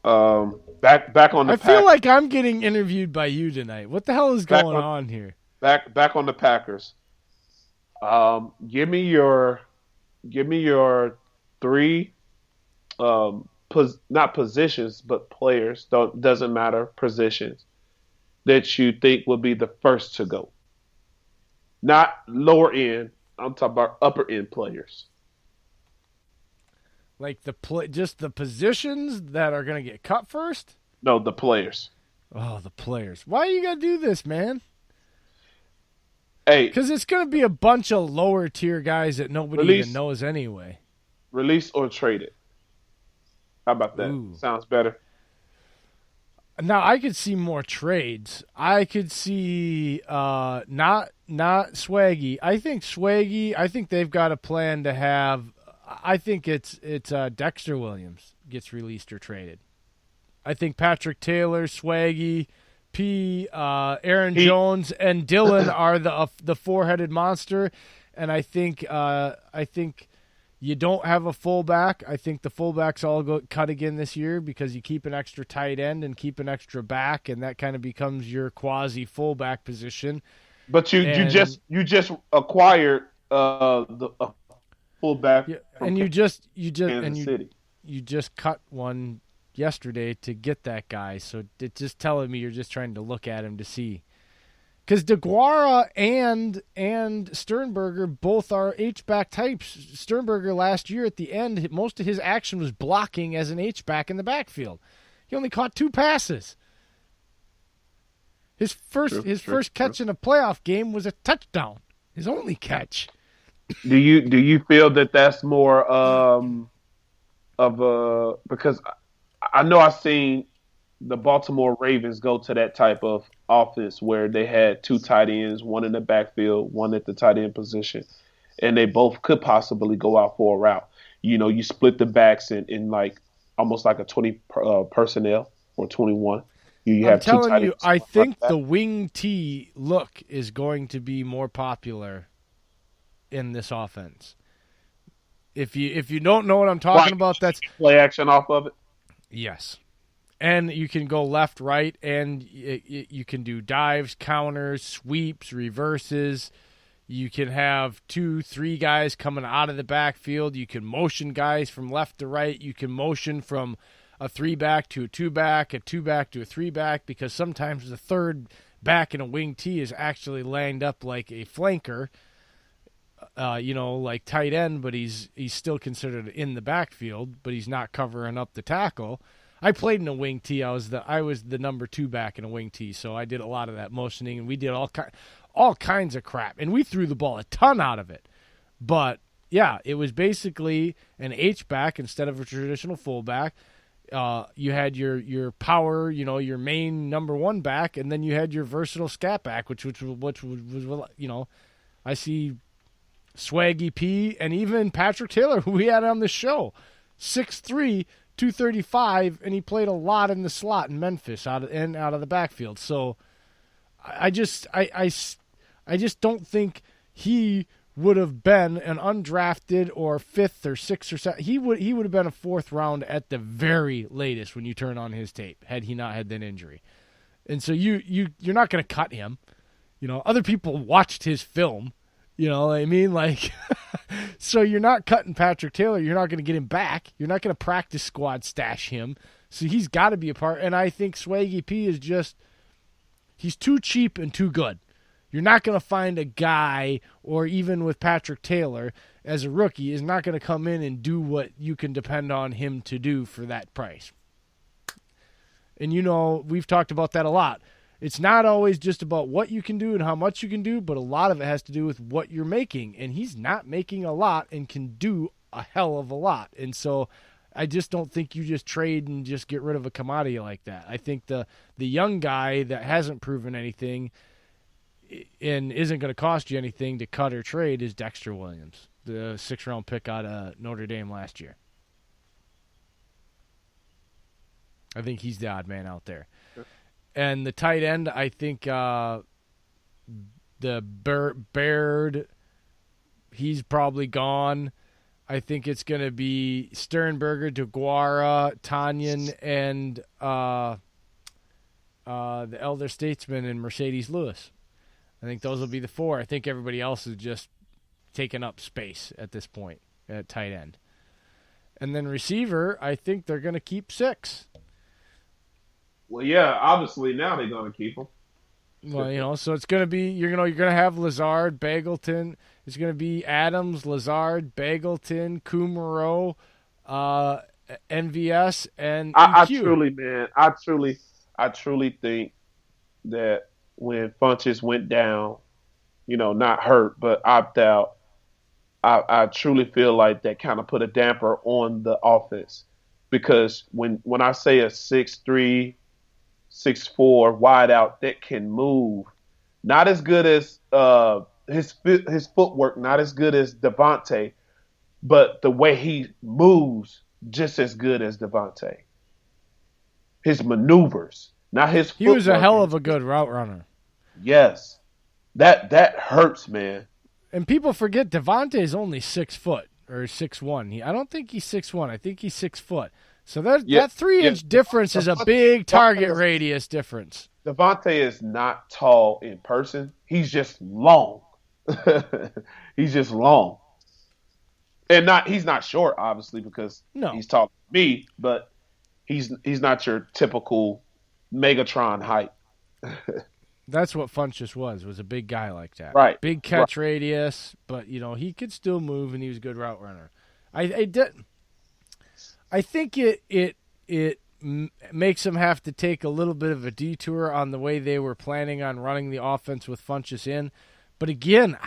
back on the. I feel like I'm getting interviewed by you tonight. What the hell is going on here? Back on the Packers. Give me your 3, not positions, but players. Doesn't matter, positions that you think will be the first to go. Not lower end. I'm talking about upper end players. Like just the positions that are going to get cut first? No, the players. Oh, the players. Why you got to do this, man? Hey. Because it's going to be a bunch of lower tier guys that nobody even knows anyway. Release or trade it. How about that? Ooh. Sounds better. Now, I could see more trades. I could see not Swaggy. I think they've got a plan to have. I think it's Dexter Williams gets released or traded. I think Patrick Taylor, Swaggy, Aaron Jones, and Dylan are the four-headed monster. And I think you don't have a fullback. I think the fullbacks all cut again this year because you keep an extra tight end and keep an extra back, and that kind of becomes your quasi fullback position. But you just acquired the fullback, and you just cut one yesterday to get that guy. So it's just telling me you're just trying to look at him to see. Because DeGuara and Sternberger both are H-back types. Sternberger last year at the end, most of his action was blocking as an H-back in the backfield. He only caught 2 passes. His first catch in a playoff game was a touchdown. His only catch. Do you feel that that's more because I know I've seen the Baltimore Ravens go to that type of offense where they had 2 tight ends, one in the backfield, one at the tight end position, and they both could possibly go out for a route. You know, you split the backs in like almost like a 20 personnel or 21. I'm telling you, I think the wing T look is going to be more popular in this offense. If you don't know what I'm talking about, that's play action off of it. Yes. And you can go left, right, and you can do dives, counters, sweeps, reverses. You can have 2, 3 guys coming out of the backfield. You can motion guys from left to right. You can motion from a 3-back to a 2-back, a 2-back to a 3-back, because sometimes the third back in a wing T is actually lined up like a flanker, like tight end, but he's still considered in the backfield, but he's not covering up the tackle. I played in a wing tee. I was the number 2 back in a wing tee, so I did a lot of that motioning, and we did all kinds of crap, and we threw the ball a ton out of it. But yeah, it was basically an H back instead of a traditional fullback. You had your power, your main number 1 back, and then you had your versatile scat back, which was I see Swaggy P and even Patrick Taylor, who we had on the show, 6'3", 235, and he played a lot in the slot in Memphis out of the backfield. So I just don't think he would have been an undrafted or 5th or 6th or 7th. He would have been a 4th round at the very latest when you turn on his tape, had he not had that injury. And so you're not going to cut him. Other people watched his film. You know what I mean? Like, so you're not cutting Patrick Taylor. You're not going to get him back. You're not going to practice squad stash him. So he's got to be a part. And I think Swaggy P is he's too cheap and too good. You're not going to find a guy, or even with Patrick Taylor as a rookie, is not going to come in and do what you can depend on him to do for that price. And we've talked about that a lot. It's not always just about what you can do and how much you can do, but a lot of it has to do with what you're making. And he's not making a lot and can do a hell of a lot. And so I just don't think you just trade and just get rid of a commodity like that. I think the young guy that hasn't proven anything and isn't going to cost you anything to cut or trade is Dexter Williams, the 6th-round pick out of Notre Dame last year. I think he's the odd man out there. And the tight end, I think the Baird, he's probably gone. I think it's going to be Sternberger, DeGuara, Tanyan, and the elder statesman and Mercedes Lewis. I think those will be the 4. I think everybody else is just taking up space at this point at tight end. And then receiver, I think they're going to keep 6. Well, yeah, obviously now they're going to keep him. Well, so it's going to be you're going to have Lazard, Bagleton. It's going to be Adams, Lazard, Bagleton, Kumaro, NVS, and EQ. I truly think that when Funches went down, not hurt but opt out, I truly feel like that kind of put a damper on the offense, because when I say a 6'3", 6'4" wide out that can move, not as good as his footwork, not as good as Devontae, but the way he moves just as good as Devontae. His maneuvers, not his footwork. He was a hell of a good route runner. Yes. That hurts, man. And people forget Devontae is only 6 foot or 6'1". I don't think he's 6'1". I think he's 6 foot. So that 3-inch difference is a big target radius difference. Devontae is not tall in person. He's just long. He's just long. And he's not short, obviously, because he's taller than me, but he's not your typical Megatron height. That's what Funchess was a big guy like that. Right. Big catch radius, but he could still move, and he was a good route runner. I think it makes him have to take a little bit of a detour on the way they were planning on running the offense with Funchess in. But again,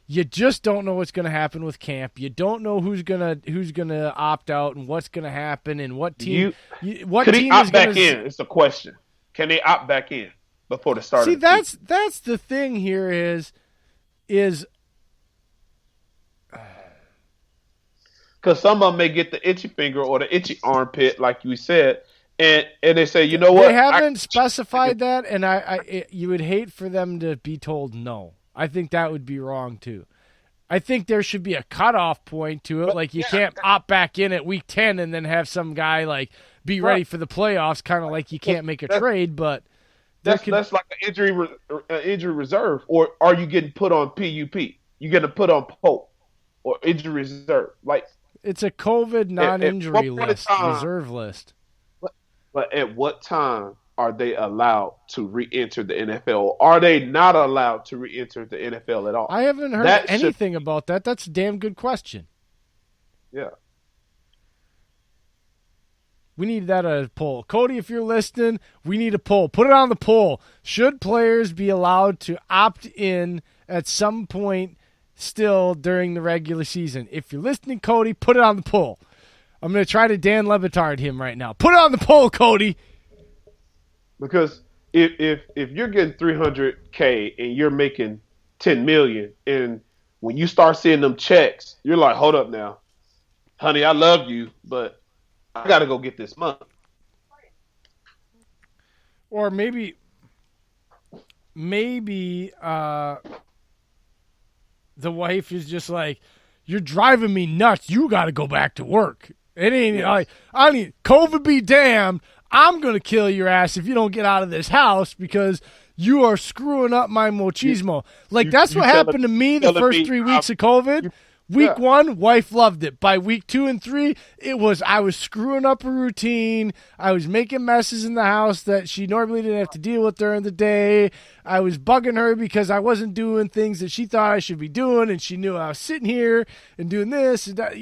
you just don't know what's going to happen with camp. You don't know who's gonna opt out and what's going to happen and what team. Could he opt back in? It's the question. Can they opt back in before the start? See, that's the thing here is because some of them may get the itchy finger or the itchy armpit, like you said, and they say, you know what? They haven't specified that, and you would hate for them to be told no. I think that would be wrong too. I think there should be a cutoff point to it. Like you can't opt back in at week 10 and then have some guy be ready for the playoffs, kind of like you can't make a trade. But that's like an injury reserve, or are you getting put on PUP? You getting put on POPE or injury reserve? Like it's a COVID non-injury list, reserve list. But at what time are they allowed to re-enter the NFL? Are they not allowed to re-enter the NFL at all? I haven't heard anything about that. That's a damn good question. Yeah. We need that a poll. Cody, if you're listening, we need a poll. Put it on the poll. Should players be allowed to opt in at some point still during the regular season? If you're listening, Cody, put it on the poll. I'm going to try to Dan Levitard him right now. Put it on the poll, Cody. Because if you're getting $300K and you're making $10 million, and when you start seeing them checks, you're like, hold up now, honey, I love you, but I got to go get this money. Or maybe the wife is just like, you're driving me nuts. You got to go back to work. It ain't like, I need COVID be damned. I'm going to kill your ass if you don't get out of this house because you are screwing up my machismo. That's what happened to me the first 3 weeks of COVID. Week 1, wife loved it. By week 2 and 3, I was screwing up a routine. I was making messes in the house that she normally didn't have to deal with during the day. I was bugging her because I wasn't doing things that she thought I should be doing, and she knew I was sitting here and doing this. And that,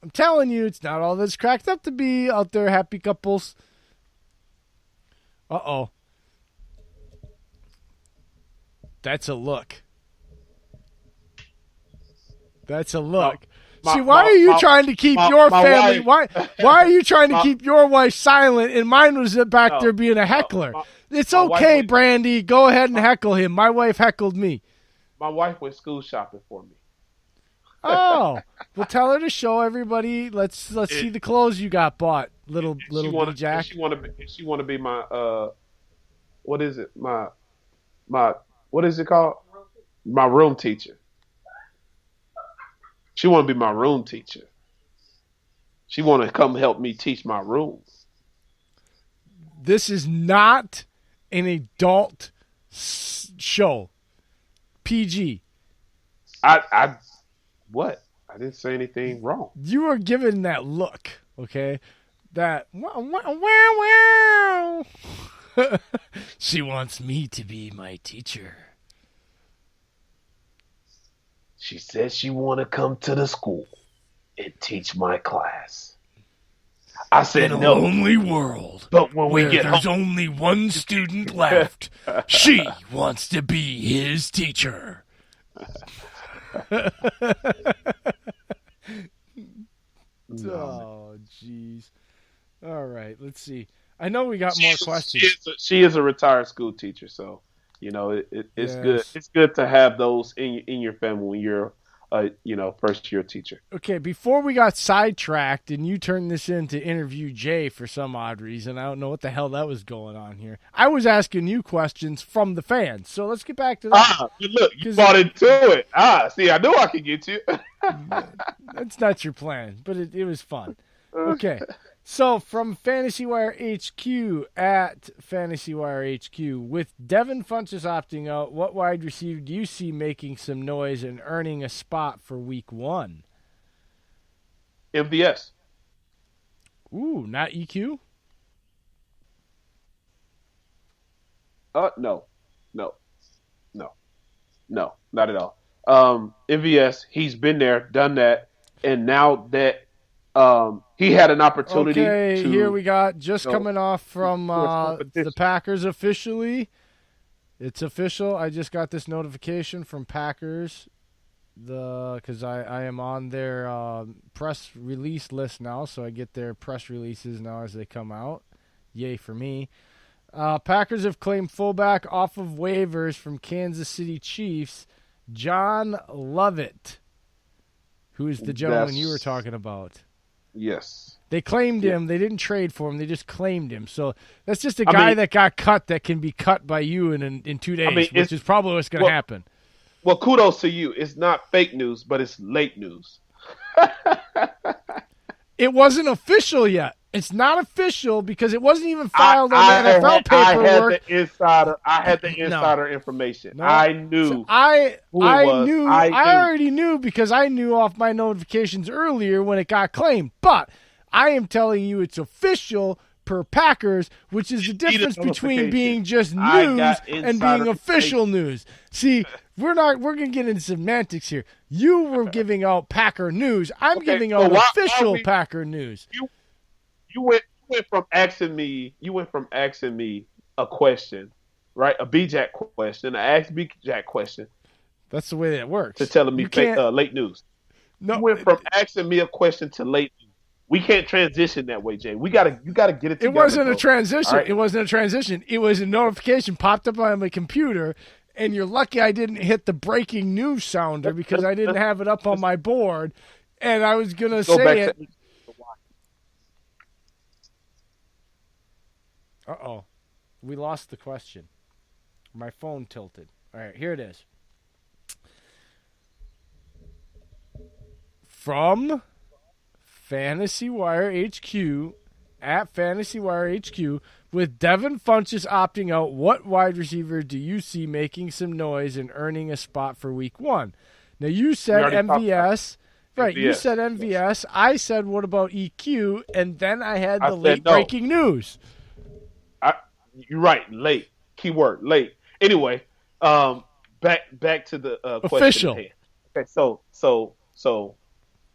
I'm telling you, it's not all that's cracked up to be out there, happy couples. Uh-oh. That's a look. That's a look. See, why are you trying to keep your family? Why are you trying to keep your wife silent? And mine was back there being a heckler. It's okay, Brandy. Go ahead and heckle him. My wife heckled me. My wife went school shopping for me. Oh, well, tell her to show everybody. Let's see the clothes you got bought, little BJack. She want to be my what is it? My what is it called? My room teacher. She want to be my room teacher. She want to come help me teach my room. This is not an adult show. PG. What? I didn't say anything wrong. You are giving that look, okay? That wow. She wants me to be my teacher. She said she want to come to the school and teach my class. I said in a no. lonely world, but when we get there's home, only one student left. She wants to be his teacher. Oh, jeez. All right, let's see. I know we got more questions. She is a retired school teacher, so it's good. It's good to have those in your family when you're first year teacher. Okay, before we got sidetracked and you turned this into interview Jay for some odd reason, I don't know what the hell that was going on here. I was asking you questions from the fans, so let's get back to that. Look, you bought into it. See, I knew I could get you. That's not your plan, but it was fun. Okay. So, from Fantasy Wire HQ at Fantasy Wire HQ, with Devin Funchess opting out, what wide receiver do you see making some noise and earning a spot for week 1? MVS. Ooh, not EQ? No, not at all. MVS, he's been there, done that, and now that he had an opportunity. Okay, here we got coming off from the Packers officially. It's official. I just got this notification from Packers, because I am on their press release list now, so I get their press releases now as they come out. Yay for me. Packers have claimed fullback off of waivers from Kansas City Chiefs, John Lovett, who is the gentleman you were talking about. Yes. They claimed him. They didn't trade for him. They just claimed him. So that's just a guy that got cut that can be cut by you in 2 days, which is probably what's going to happen. Well, kudos to you. It's not fake news, but it's late news. It wasn't official yet. It's not official because it wasn't even filed on the NFL paperwork. I had the insider information. No. I knew. So I already knew because I knew off my notifications earlier when it got claimed. But I am telling you it's official per Packers, which is the difference between being just news and being official news. See, we're going to get into semantics here. You were giving out Packer news. I'm giving out official Packer news. you went from asking me a question, right? A BJack question, an Ask BJack question, That's the way that it works. to telling me You can't. late news. You No, went from asking me a question to late news. We can't transition that way, Jay. You gotta get it together. it wasn't bro. a transition. All right? It wasn't a transition. It was a notification popped up on my computer, and you're lucky I didn't hit the breaking news sounder because I didn't have it up on my board, and I was gonna say it. Uh-oh. We lost the question. My phone tilted. All right, here it is. From Fantasy Wire HQ, at Fantasy Wire HQ, with Devin Funchess opting out, what wide receiver do you see making some noise and earning a spot for week 1? Now, you said MVS. Right, you said MVS. Yes. I said, what about EQ? And then I had the late breaking news. You're right, late. Keyword, late. Anyway, back to the official. Question. Okay, so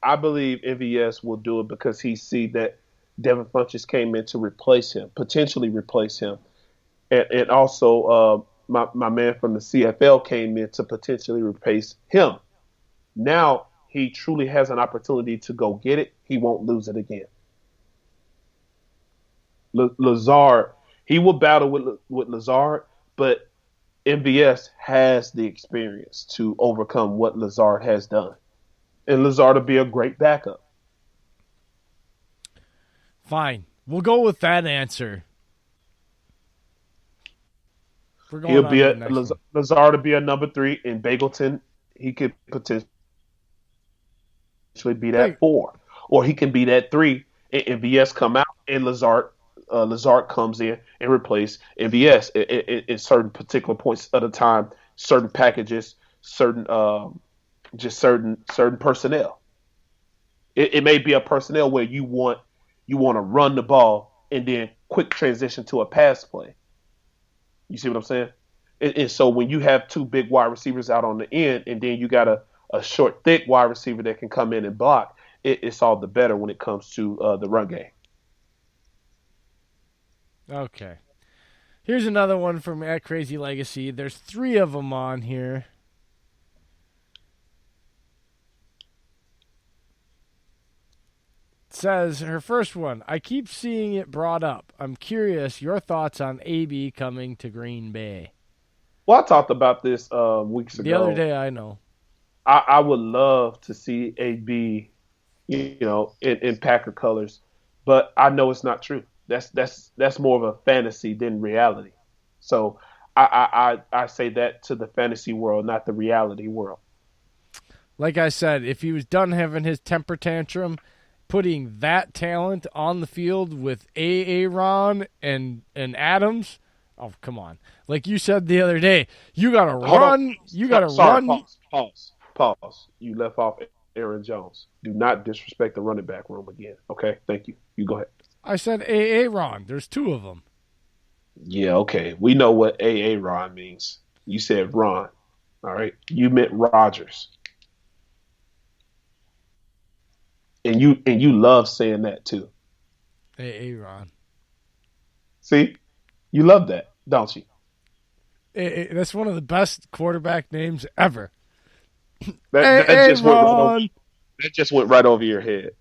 I believe MVS will do it because he see that Devin Funchess came in to potentially replace him, and also my man from the CFL came in to potentially replace him. Now he truly has an opportunity to go get it. He won't lose it again. Lazard, he will battle with Lazard, but MVS has the experience to overcome what Lazard has done. And Lazard will be a great backup. Fine. We'll go with that answer. He'll be Lazard will be a number 3, and Bagleton, he could potentially be that 4. Or he can be that 3, and MVS come out, and Lazard comes in and replace MVS in certain particular points at a time, certain packages, certain personnel. It may be a personnel where you want to run the ball and then quick transition to a pass play. You see what I'm saying? And so when you have 2 big wide receivers out on the end, and then you got a short, thick wide receiver that can come in and block, it's all the better when it comes to the run game. Okay. Here's another one from at Crazy Legacy. There's 3 of them on here. It says, her first one, I keep seeing it brought up. I'm curious, your thoughts on AB coming to Green Bay. Well, I talked about this weeks ago. The other day, I know. I would love to see AB, in Packer colors, but I know it's not true. That's more of a fantasy than reality. So I say that to the fantasy world, not the reality world. Like I said, if he was done having his temper tantrum, putting that talent on the field with Aaron and Adams, oh, come on. Like you said the other day, you got to run. You got to run. Pause. You left off Aaron Jones. Do not disrespect the running back room again. Okay? Thank you. You go ahead. I said Aaron. There's 2 of them. Yeah, okay. We know what Aaron means. You said Ron. All right? You meant Rodgers. And you love saying that too. Aaron. See? You love that, don't you? That's one of the best quarterback names ever. That just went right over your head.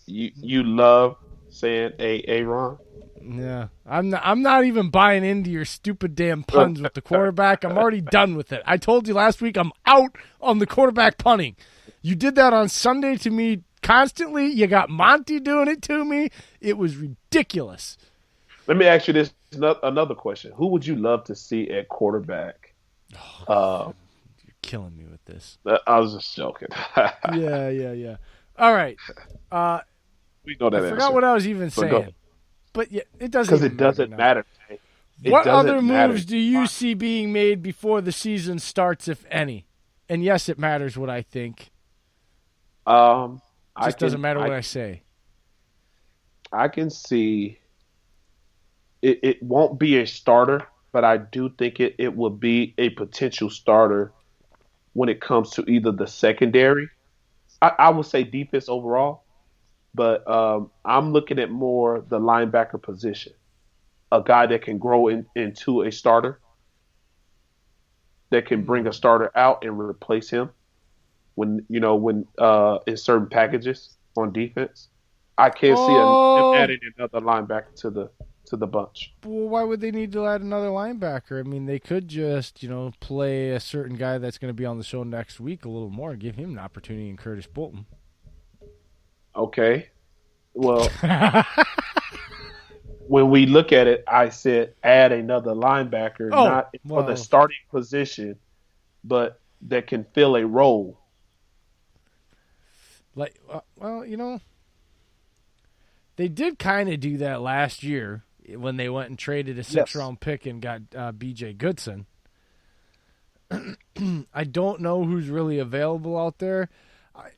You love saying Aaron? Yeah. I'm not even buying into your stupid damn puns with the quarterback. I'm already done with it. I told you last week I'm out on the quarterback punning. You did that on Sunday to me constantly. You got Monty doing it to me. It was ridiculous. Let me ask you this another question. Who would you love to see at quarterback? You're killing me with this. I was just joking. Yeah. All right. We know that I forgot what I was even saying. But yeah, it doesn't because it doesn't matter. What other moves do you see being made before the season starts, if any? And yes, it matters what I think. It just doesn't matter what I say. I can see it won't be a starter, but I do think it will be a potential starter when it comes to either the secondary. I would say defense overall, but I'm looking at more the linebacker position, a guy that can grow into a starter, that can bring a starter out and replace him when in certain packages on defense. I can't see him adding another linebacker to the bunch. Well, why would they need to add another linebacker? I mean, they could just, play a certain guy that's going to be on the show next week a little more and give him an opportunity in Curtis Bolton. Okay. Well, when we look at it, I said add another linebacker, not for the starting position, but that can fill a role. Like, they did kind of do that last year when they went and traded a 6th-round pick and got BJ Goodson. I don't know who's really available out there.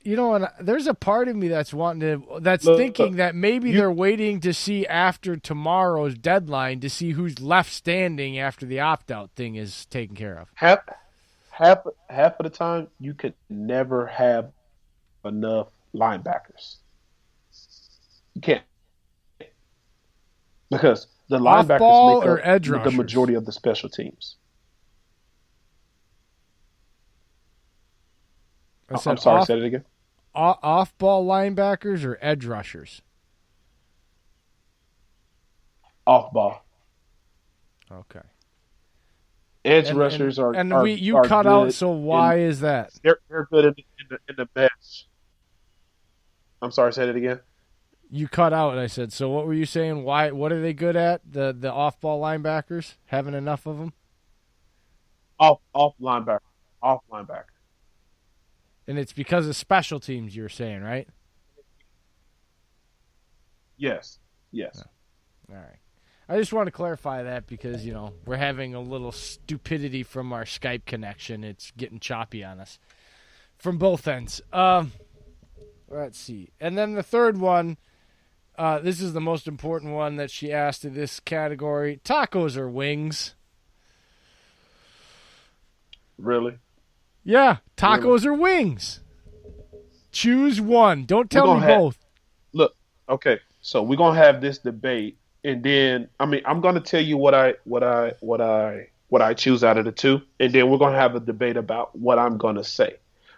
And there's a part of me that's thinking that maybe they're waiting to see after tomorrow's deadline to see who's left standing after the opt-out thing is taken care of. Half of the time, you could never have enough linebackers. You can't, because the linebackers make up edge rushers? The majority of the special teams. I'm sorry, say it again. Off-ball linebackers or edge rushers? Off-ball. Okay. Edge rushers are you cut out, so why is that? They're good in the mesh. I'm sorry, say it again. You cut out, and I said, so what were you saying? Why? What are they good at? The off-ball linebackers? Having enough of them? Off linebacker. And it's because of special teams, you're saying, right? Yes. All right. I just want to clarify that because, we're having a little stupidity from our Skype connection. It's getting choppy on us from both ends. Let's see. And then the third one, this is the most important one that she asked in this category. Tacos or wings? Really? Yeah, tacos or wings. Choose one. Don't tell me both. Look, okay. So we're gonna have this debate, and then I'm gonna tell you what I choose out of the two, and then we're gonna have a debate about what I'm gonna say.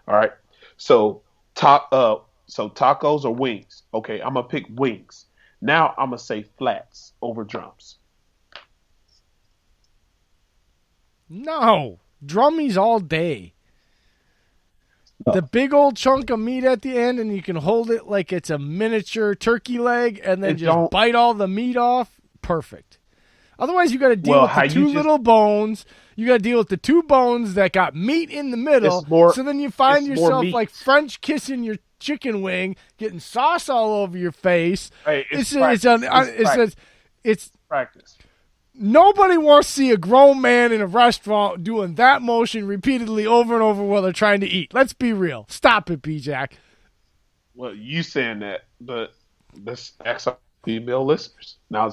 All right. So tacos or wings. Okay, I'm gonna pick wings. Now I'm gonna say flats over drums. No, drummies all day. The big old chunk of meat at the end, and you can hold it like it's a miniature turkey leg, and then just bite all the meat off. Perfect. Otherwise, you got to deal with the two little bones. You got to deal with the two bones that got meat in the middle. So then you find yourself like French kissing your chicken wing, getting sauce all over your face. Hey, it's practice. Nobody wants to see a grown man in a restaurant doing that motion repeatedly over and over while they're trying to eat. Let's be real. Stop it, BJack. Well, you saying that, but let's ask our female listeners. Now,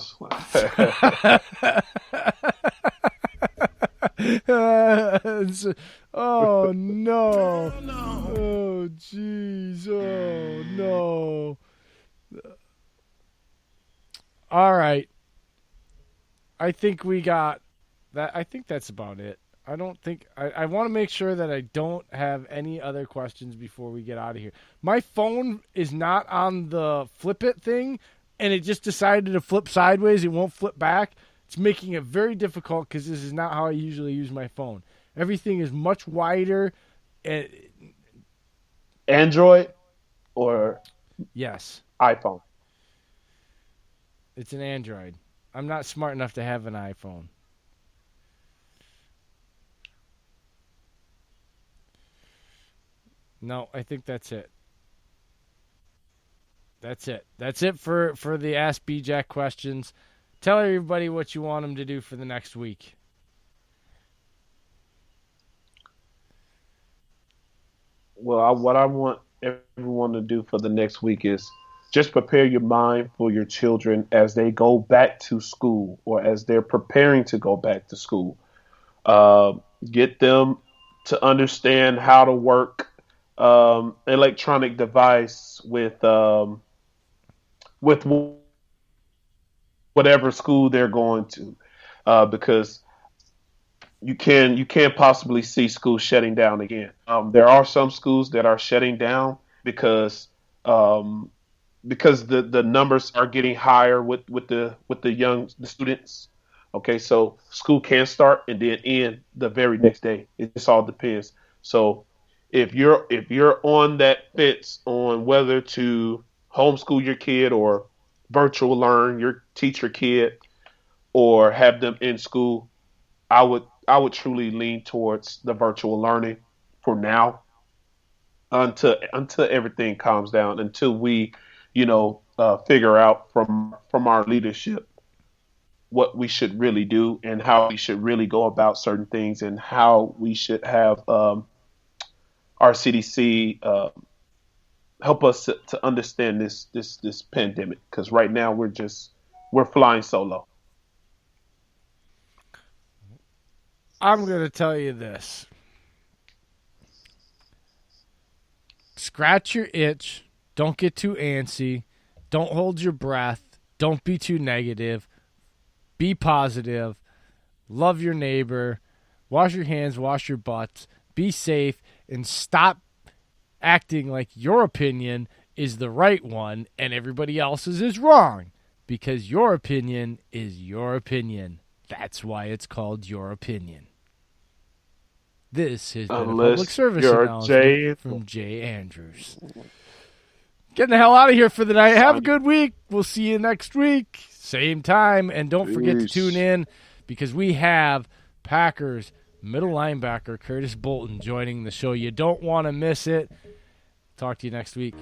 oh, no. Oh, jeez. Oh, no. All right. I think we got that. I think that's about it. I don't think I want to make sure that I don't have any other questions before we get out of here. My phone is not on the flip it thing, and it just decided to flip sideways. It won't flip back. It's making it very difficult because this is not how I usually use my phone. Everything is much wider. Android or yes, iPhone. It's an Android. I'm not smart enough to have an iPhone. No, I think that's it. That's it. That's it for the Ask BJack questions. Tell everybody what you want them to do for the next week. Well, what I want everyone to do for the next week is just prepare your mind for your children as they go back to school or as they're preparing to go back to school. Get them to understand how to work electronic device with with whatever school they're going to, because you can't possibly see schools shutting down again. There are some schools that are shutting down um, because the numbers are getting higher with the students. Okay, so school can start and then end the very next day. It just all depends. So if you're on that fence on whether to homeschool your kid or virtual learn your teach your kid or have them in school, I would truly lean towards the virtual learning for now until everything calms down, until we, figure out from our leadership what we should really do and how we should really go about certain things and how we should have our CDC help us to understand this pandemic, because right now we're flying solo. I'm going to tell you this. Scratch your itch. Don't get too antsy. Don't hold your breath. Don't be too negative. Be positive. Love your neighbor. Wash your hands. Wash your butts. Be safe. And stop acting like your opinion is the right one and everybody else's is wrong. Because your opinion is your opinion. That's why it's called Your Opinion. This has been a public service announcement from Jay Andrews. Getting the hell out of here for the night. Have a good week. We'll see you next week. Same time. And don't forget to tune in because we have Packers middle linebacker Curtis Bolton joining the show. You don't want to miss it. Talk to you next week.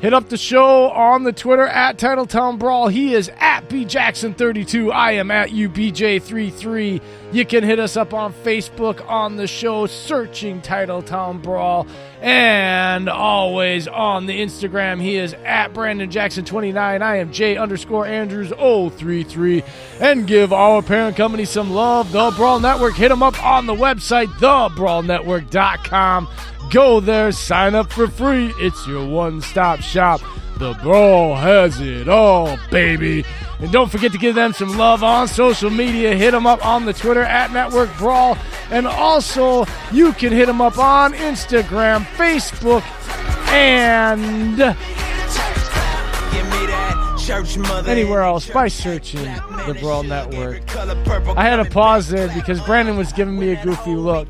Hit up the show on the Twitter at Titletown Brawl. He is at BJackson32. I am at UBJ33. You can hit us up on Facebook on the show, searching Titletown Brawl. And always on the Instagram, he is at Brandon Jackson29. I am J_Andrews033. And give our parent company some love, The Brawl Network. Hit them up on the website, thebrawlnetwork.com. Go there, sign up for free. It's your one-stop shop. The Brawl has it all, baby. And don't forget to give them some love on social media. Hit them up on the Twitter at Network Brawl. And also, you can hit them up on Instagram, Facebook, and anywhere else by searching the Brawl Network. I had to pause there because Brandon was giving me a goofy look.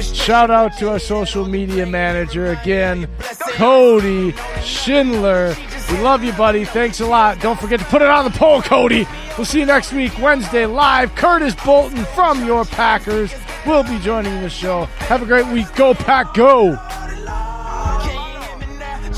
Shout out to our social media manager again, Cody Schindler. We love you, buddy. Thanks a lot. Don't forget to put it on the poll, Cody. We'll see you next week, Wednesday, live. Curtis Bolton from your Packers will be joining the show. Have a great week. Go, Pack, go.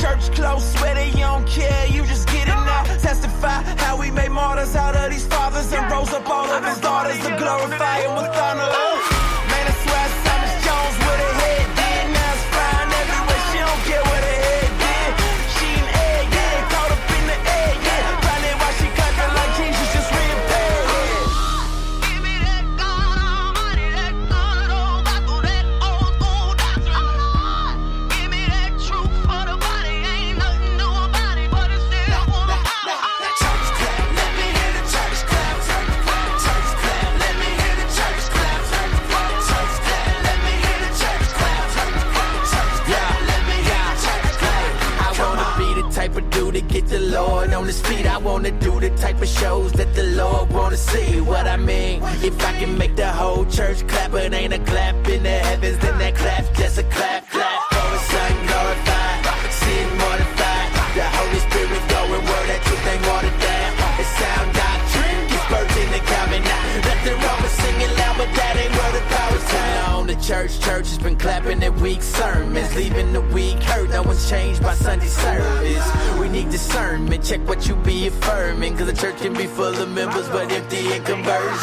Church close, swear they don't care, you just get it now. Testify how we made martyrs out of these fathers and rose up all of his daughters to glorify him with honor. Man, I swear Thomas Jones with a head did. Now it's flying everywhere, she don't care what her head did. She an egg, yeah, caught up in the egg, yeah. Probably why she cut her like Jesus, just reappeared, yeah. Give me that God Almighty, that good old Bible, that old school doctrine. Give me that truth for the body, ain't nothing new about it, but it's still for the power. Church clap, let me hear the church clap. Church clap, let me hear the church clap. Church clap, let me hear the church clap. Church clap, let me hear the church clap. I wanna be the type of dude that get the Lord on his feet. I wanna do the type of shows that the Lord wanna see. What I mean, if I can make the whole church clap, it ain't a clap in the heavens, then that clap's just a clap, clap. For the Son glorified, sin mortified. The Holy Spirit going word that truth ain't watered down. It's sound doctrine, gets birth in the common now. Nothing wrong with singing loud, but that ain't where the power's found. The church has been clapping their weak sermons, leaving the weak hurt. No one's changed by Sunday service. We need discernment, check what you be affirming, cause the church can be full of members but empty in conversions.